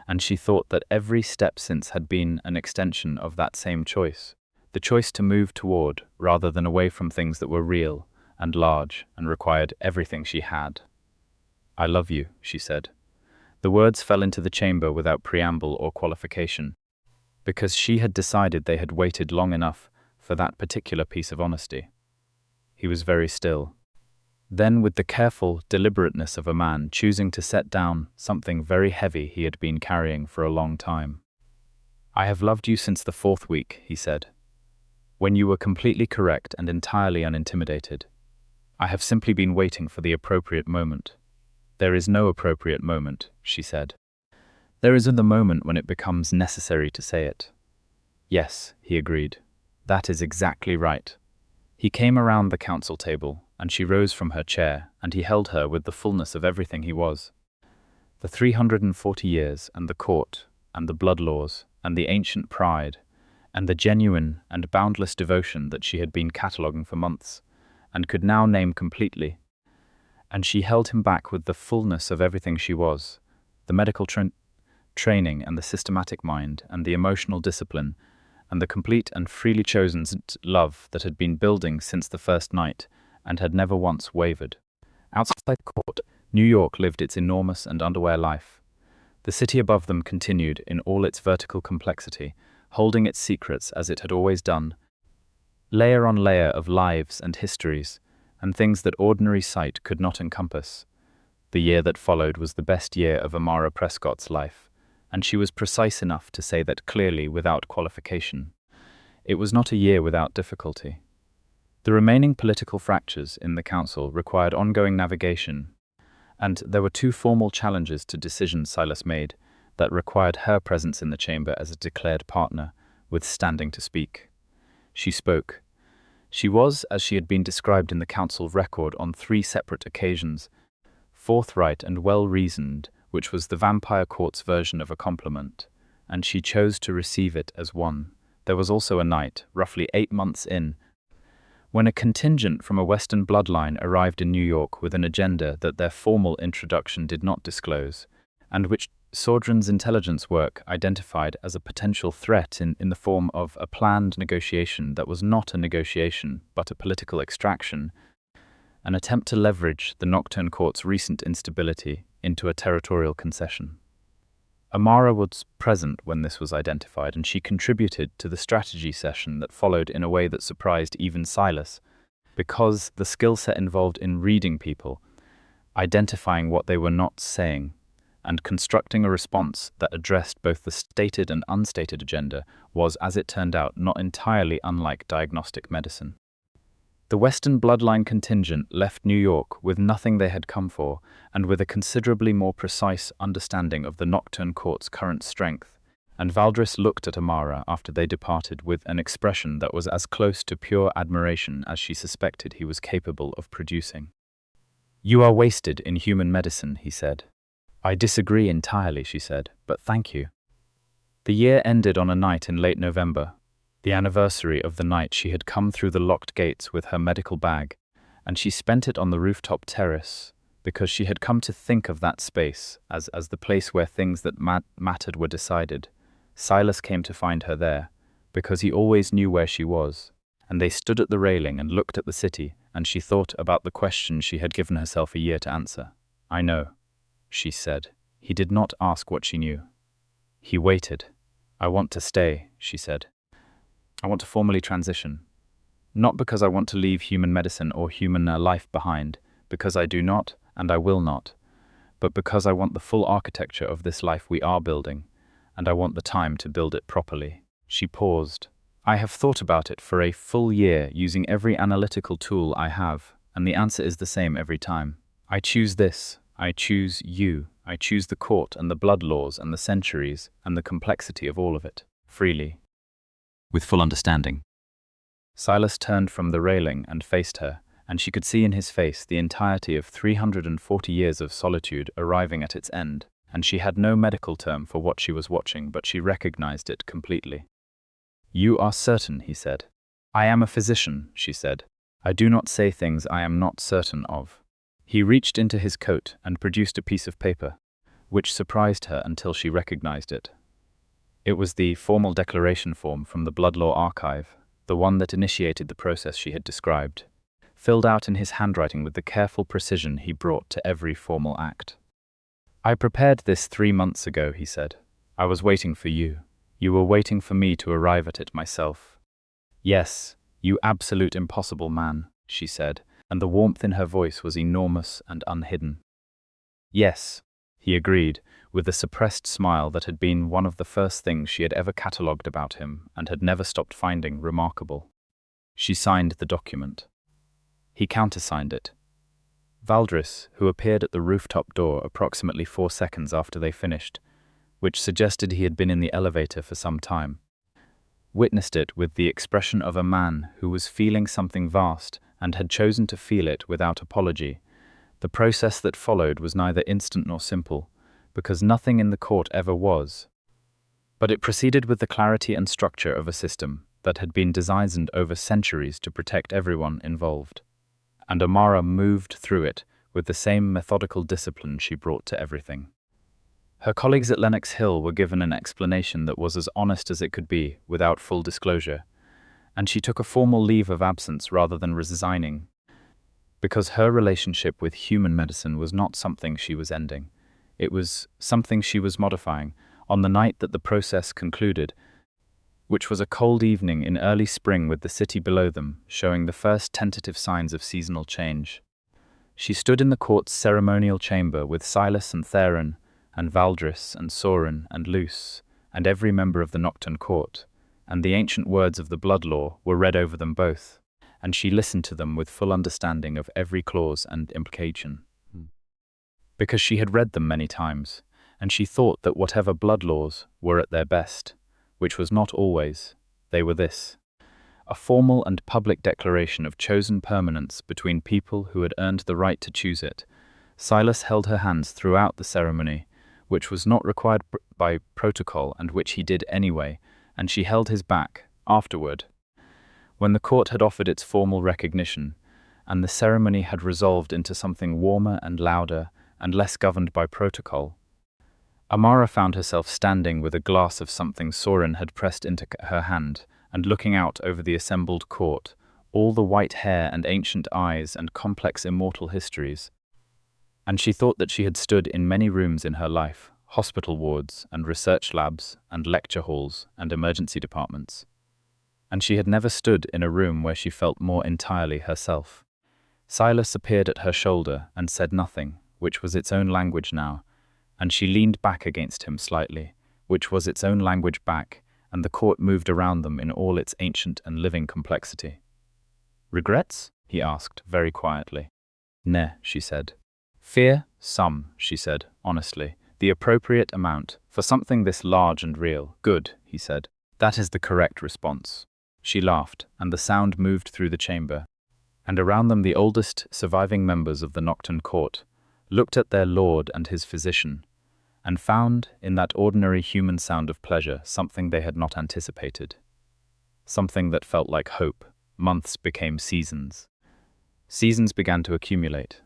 Speaker 1: and she thought that every step since had been an extension of that same choice, the choice to move toward rather than away from things that were real and large and required everything she had. "I love you," she said. The words fell into the chamber without preamble or qualification, because she had decided they had waited long enough for that particular piece of honesty. He was very still. Then, with the careful deliberateness of a man choosing to set down something very heavy he had been carrying for a long time. "I have loved you since the 4th week," he said, "when you were completely correct and entirely unintimidated. I have simply been waiting for the appropriate moment." "There is no appropriate moment," she said. "There is the moment when it becomes necessary to say it." "Yes," he agreed. "That is exactly right." He came around the council table, and she rose from her chair, and he held her with the fullness of everything he was. The 340 years, and the court, and the blood laws, and the ancient pride, and the genuine and boundless devotion that she had been cataloguing for months, and could now name completely. And she held him back with the fullness of everything she was, the medical training and the systematic mind and the emotional discipline and the complete and freely chosen love that had been building since the first night and had never once wavered. Outside the court, New York lived its enormous and underwear life. The city above them continued in all its vertical complexity, holding its secrets as it had always done, layer on layer of lives and histories, and things that ordinary sight could not encompass. The year that followed was the best year of Amara Prescott's life, and she was precise enough to say that clearly without qualification. It was not a year without difficulty. The remaining political fractures in the council required ongoing navigation, and there were 2 formal challenges to decisions Silas made that required her presence in the chamber as a declared partner, with standing to speak. She spoke. She was, as she had been described in the council record on 3 separate occasions, forthright and well-reasoned, which was the vampire court's version of a compliment, and she chose to receive it as one. There was also a night, roughly 8 months in, when a contingent from a Western bloodline arrived in New York with an agenda that their formal introduction did not disclose, and which Sordrin's intelligence work identified as a potential threat in the form of a planned negotiation that was not a negotiation but a political extraction, an attempt to leverage the Nocturne Court's recent instability into a territorial concession. Amara was present when this was identified, and she contributed to the strategy session that followed in a way that surprised even Silas, because the skill set involved in reading people, identifying what they were not saying, and constructing a response that addressed both the stated and unstated agenda was, as it turned out, not entirely unlike diagnostic medicine. The Western bloodline contingent left New York with nothing they had come for, and with a considerably more precise understanding of the Nocturne Court's current strength, and Valdris looked at Amara after they departed with an expression that was as close to pure admiration as she suspected he was capable of producing. "You are wasted in human medicine," he said. "I disagree entirely," she said, "but thank you." The year ended on a night in late November, the anniversary of the night she had come through the locked gates with her medical bag, and she spent it on the rooftop terrace because she had come to think of that space as the place where things that mattered were decided. Silas came to find her there, because he always knew where she was, and they stood at the railing and looked at the city, and she thought about the question she had given herself a year to answer. "I know," she said. He did not ask what she knew. He waited. "I want to stay," she said. "I want to formally transition. Not because I want to leave human medicine or human life behind, because I do not, and I will not, but because I want the full architecture of this life we are building, and I want the time to build it properly." She paused. "I have thought about it for a full year using every analytical tool I have, and the answer is the same every time. I choose this. I choose you. I choose the court and the blood laws and the centuries and the complexity of all of it, freely, with full understanding." Silas turned from the railing and faced her, and she could see in his face the entirety of 340 years of solitude arriving at its end, and she had no medical term for what she was watching, but she recognized it completely. "You are certain," he said. "I am a physician," she said. "I do not say things I am not certain of." He reached into his coat and produced a piece of paper, which surprised her until she recognized it. It was the formal declaration form from the Blood Law Archive, the one that initiated the process she had described. filled out in his handwriting with the careful precision he brought to every formal act. "I prepared this 3 months ago," he said. "I was waiting for you. You were waiting for me to arrive at it myself." "Yes, you absolute impossible man," she said, and the warmth in her voice was enormous and unhidden. "Yes," he agreed, with a suppressed smile that had been one of the first things she had ever catalogued about him and had never stopped finding remarkable. She signed the document. He countersigned it. Valdris, who appeared at the rooftop door approximately 4 seconds after they finished, which suggested he had been in the elevator for some time, witnessed it with the expression of a man who was feeling something vast and had chosen to feel it without apology. The process that followed was neither instant nor simple, because nothing in the court ever was. But it proceeded with the clarity and structure of a system that had been designed over centuries to protect everyone involved. And Amara moved through it with the same methodical discipline she brought to everything. Her colleagues at Lenox Hill were given an explanation that was as honest as it could be, without full disclosure, and she took a formal leave of absence rather than resigning, because her relationship with human medicine was not something she was ending. It was something she was modifying on the night that the process concluded, which was a cold evening in early spring with the city below them, showing the first tentative signs of seasonal change. She stood in the court's ceremonial chamber with Silas and Theron, and Valdris and Soren and Luce, and every member of the Nocturne court, and the ancient words of the blood law were read over them both, and she listened to them with full understanding of every clause and implication. Because she had read them many times, and she thought that whatever blood laws were at their best, which was not always, they were this: a formal and public declaration of chosen permanence between people who had earned the right to choose it. Silas held her hands throughout the ceremony, which was not required by protocol and which he did anyway, and she held his back, afterward, when the court had offered its formal recognition, and the ceremony had resolved into something warmer and louder and less governed by protocol. Amara found herself standing with a glass of something Soren had pressed into her hand, and looking out over the assembled court, all the white hair and ancient eyes and complex immortal histories. And she thought that she had stood in many rooms in her life, hospital wards and research labs and lecture halls and emergency departments. And she had never stood in a room where she felt more entirely herself. Silas appeared at her shoulder and said nothing, which was its own language now, and she leaned back against him slightly, which was its own language back, and the court moved around them in all its ancient and living complexity. "Regrets?" he asked, very quietly. "Ne," she said. "Fear? Some," she said, honestly. "The appropriate amount, for something this large and real." "Good," he said. "That is the correct response." She laughed, and the sound moved through the chamber, and around them the oldest surviving members of the Nocturne court looked at their lord and his physician, and found in that ordinary human sound of pleasure something they had not anticipated. Something that felt like hope. Months became seasons. Seasons began to accumulate.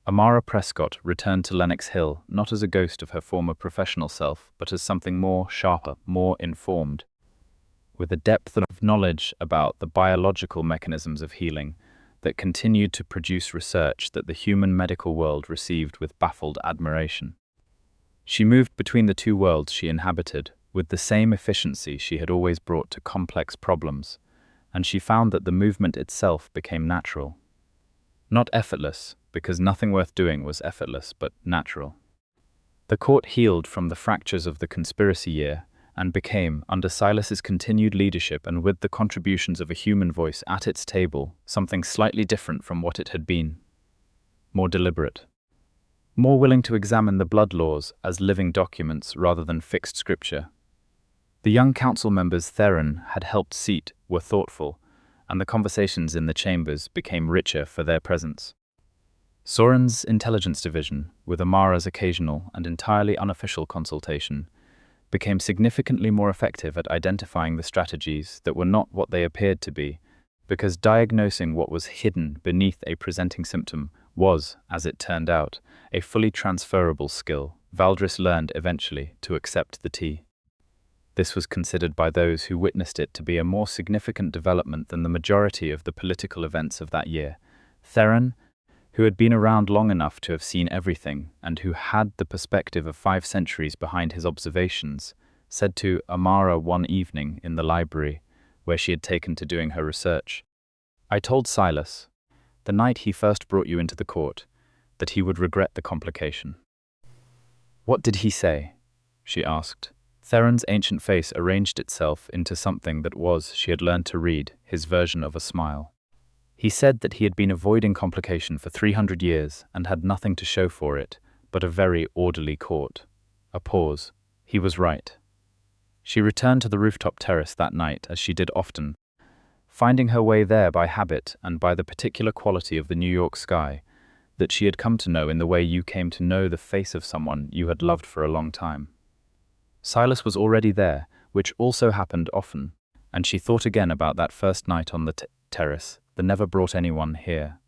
Speaker 1: Amara Prescott returned to Lenox Hill not as a ghost of her former professional self, but as something more sharper, more informed, with a depth of knowledge about the biological mechanisms of healing that continued to produce research that the human medical world received with baffled admiration. She moved between the two worlds she inhabited with the same efficiency she had always brought to complex problems, and she found that the movement itself became natural. Not effortless, because nothing worth doing was effortless, but natural. The court healed from the fractures of the conspiracy year and became, under Silas's continued leadership and with the contributions of a human voice at its table, something slightly different from what it had been. More deliberate. More willing to examine the blood laws as living documents rather than fixed scripture. The young council members Theron had helped seat were thoughtful, and the conversations in the chambers became richer for their presence. Soren's intelligence division, with Amara's occasional and entirely unofficial consultation, became significantly more effective at identifying the strategies that were not what they appeared to be, because diagnosing what was hidden beneath a presenting symptom was, as it turned out, a fully transferable skill. Valdris learned eventually to accept the tea. This was considered by those who witnessed it to be a more significant development than the majority of the political events of that year. Theron, who had been around long enough to have seen everything and who had the perspective of 5 centuries behind his observations, said to Amara one evening in the library where she had taken to doing her research, "I told Silas, the night he first brought you into the court, that he would regret the complication." "What did he say?" she asked. Theron's ancient face arranged itself into something that was, she had learned to read, his version of a smile. "He said that he had been avoiding complication for 300 years and had nothing to show for it but a very orderly court." A pause. He was right. She returned to the rooftop terrace that night as she did often, finding her way there by habit and by the particular quality of the New York sky that she had come to know in the way you came to know the face of someone you had loved for a long time. Silas was already there, which also happened often, and she thought again about that first night on the terrace that never brought anyone here.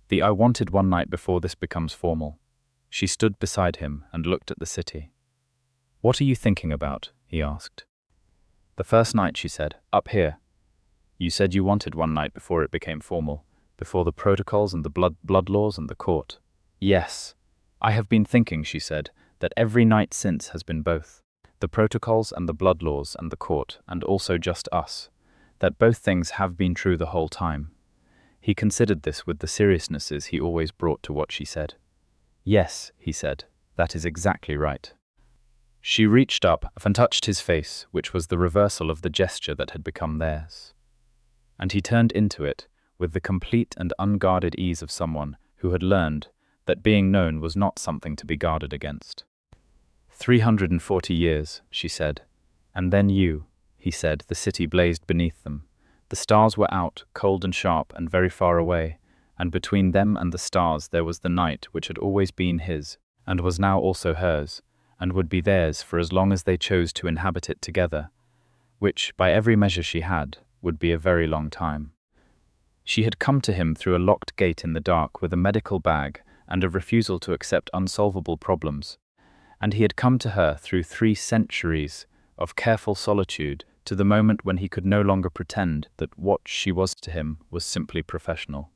Speaker 1: The "I wanted" one night before this becomes formal. She stood beside him and looked at the city. "What are you thinking about?" he asked. "The first night," she said, "up here. You said you wanted one night before it became formal, before the protocols and the blood laws and the court." "Yes. I have been thinking," she said, "that every night since has been both. The protocols and the blood laws and the court, and also just us. That both things have been true the whole time." He considered this with the seriousnesses he always brought to what she said. "Yes," he said, "that is exactly right." She reached up and touched his face, which was the reversal of the gesture that had become theirs. And he turned into it with the complete and unguarded ease of someone who had learned that being known was not something to be guarded against. 340 years, she said. "And then you," he said, the city blazed beneath them. The stars were out, cold and sharp and very far away, and between them and the stars there was the night which had always been his, and was now also hers, and would be theirs for as long as they chose to inhabit it together, which, by every measure she had, would be a very long time. She had come to him through a locked gate in the dark with a medical bag and a refusal to accept unsolvable problems, and he had come to her through 3 centuries of careful solitude to the moment when he could no longer pretend that what she was to him was simply professional.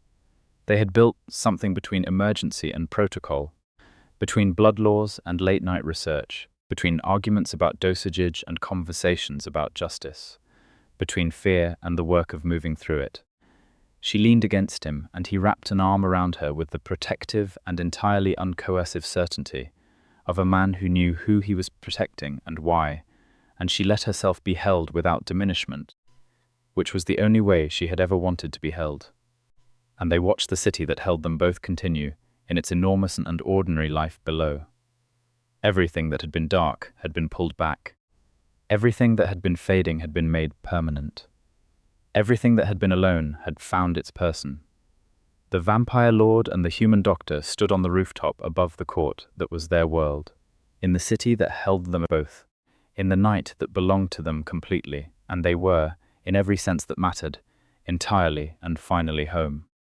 Speaker 1: They had built something between emergency and protocol, between blood laws and late-night research, between arguments about dosage and conversations about justice, between fear and the work of moving through it. She leaned against him, and he wrapped an arm around her with the protective and entirely uncoercive certainty of a man who knew who he was protecting and why, and she let herself be held without diminishment, which was the only way she had ever wanted to be held. And they watched the city that held them both continue in its enormous and ordinary life below. Everything that had been dark had been pulled back. Everything that had been fading had been made permanent. Everything that had been alone had found its person. The vampire lord and the human doctor stood on the rooftop above the court that was their world, in the city that held them both, in the night that belonged to them completely, and they were, in every sense that mattered, entirely and finally home.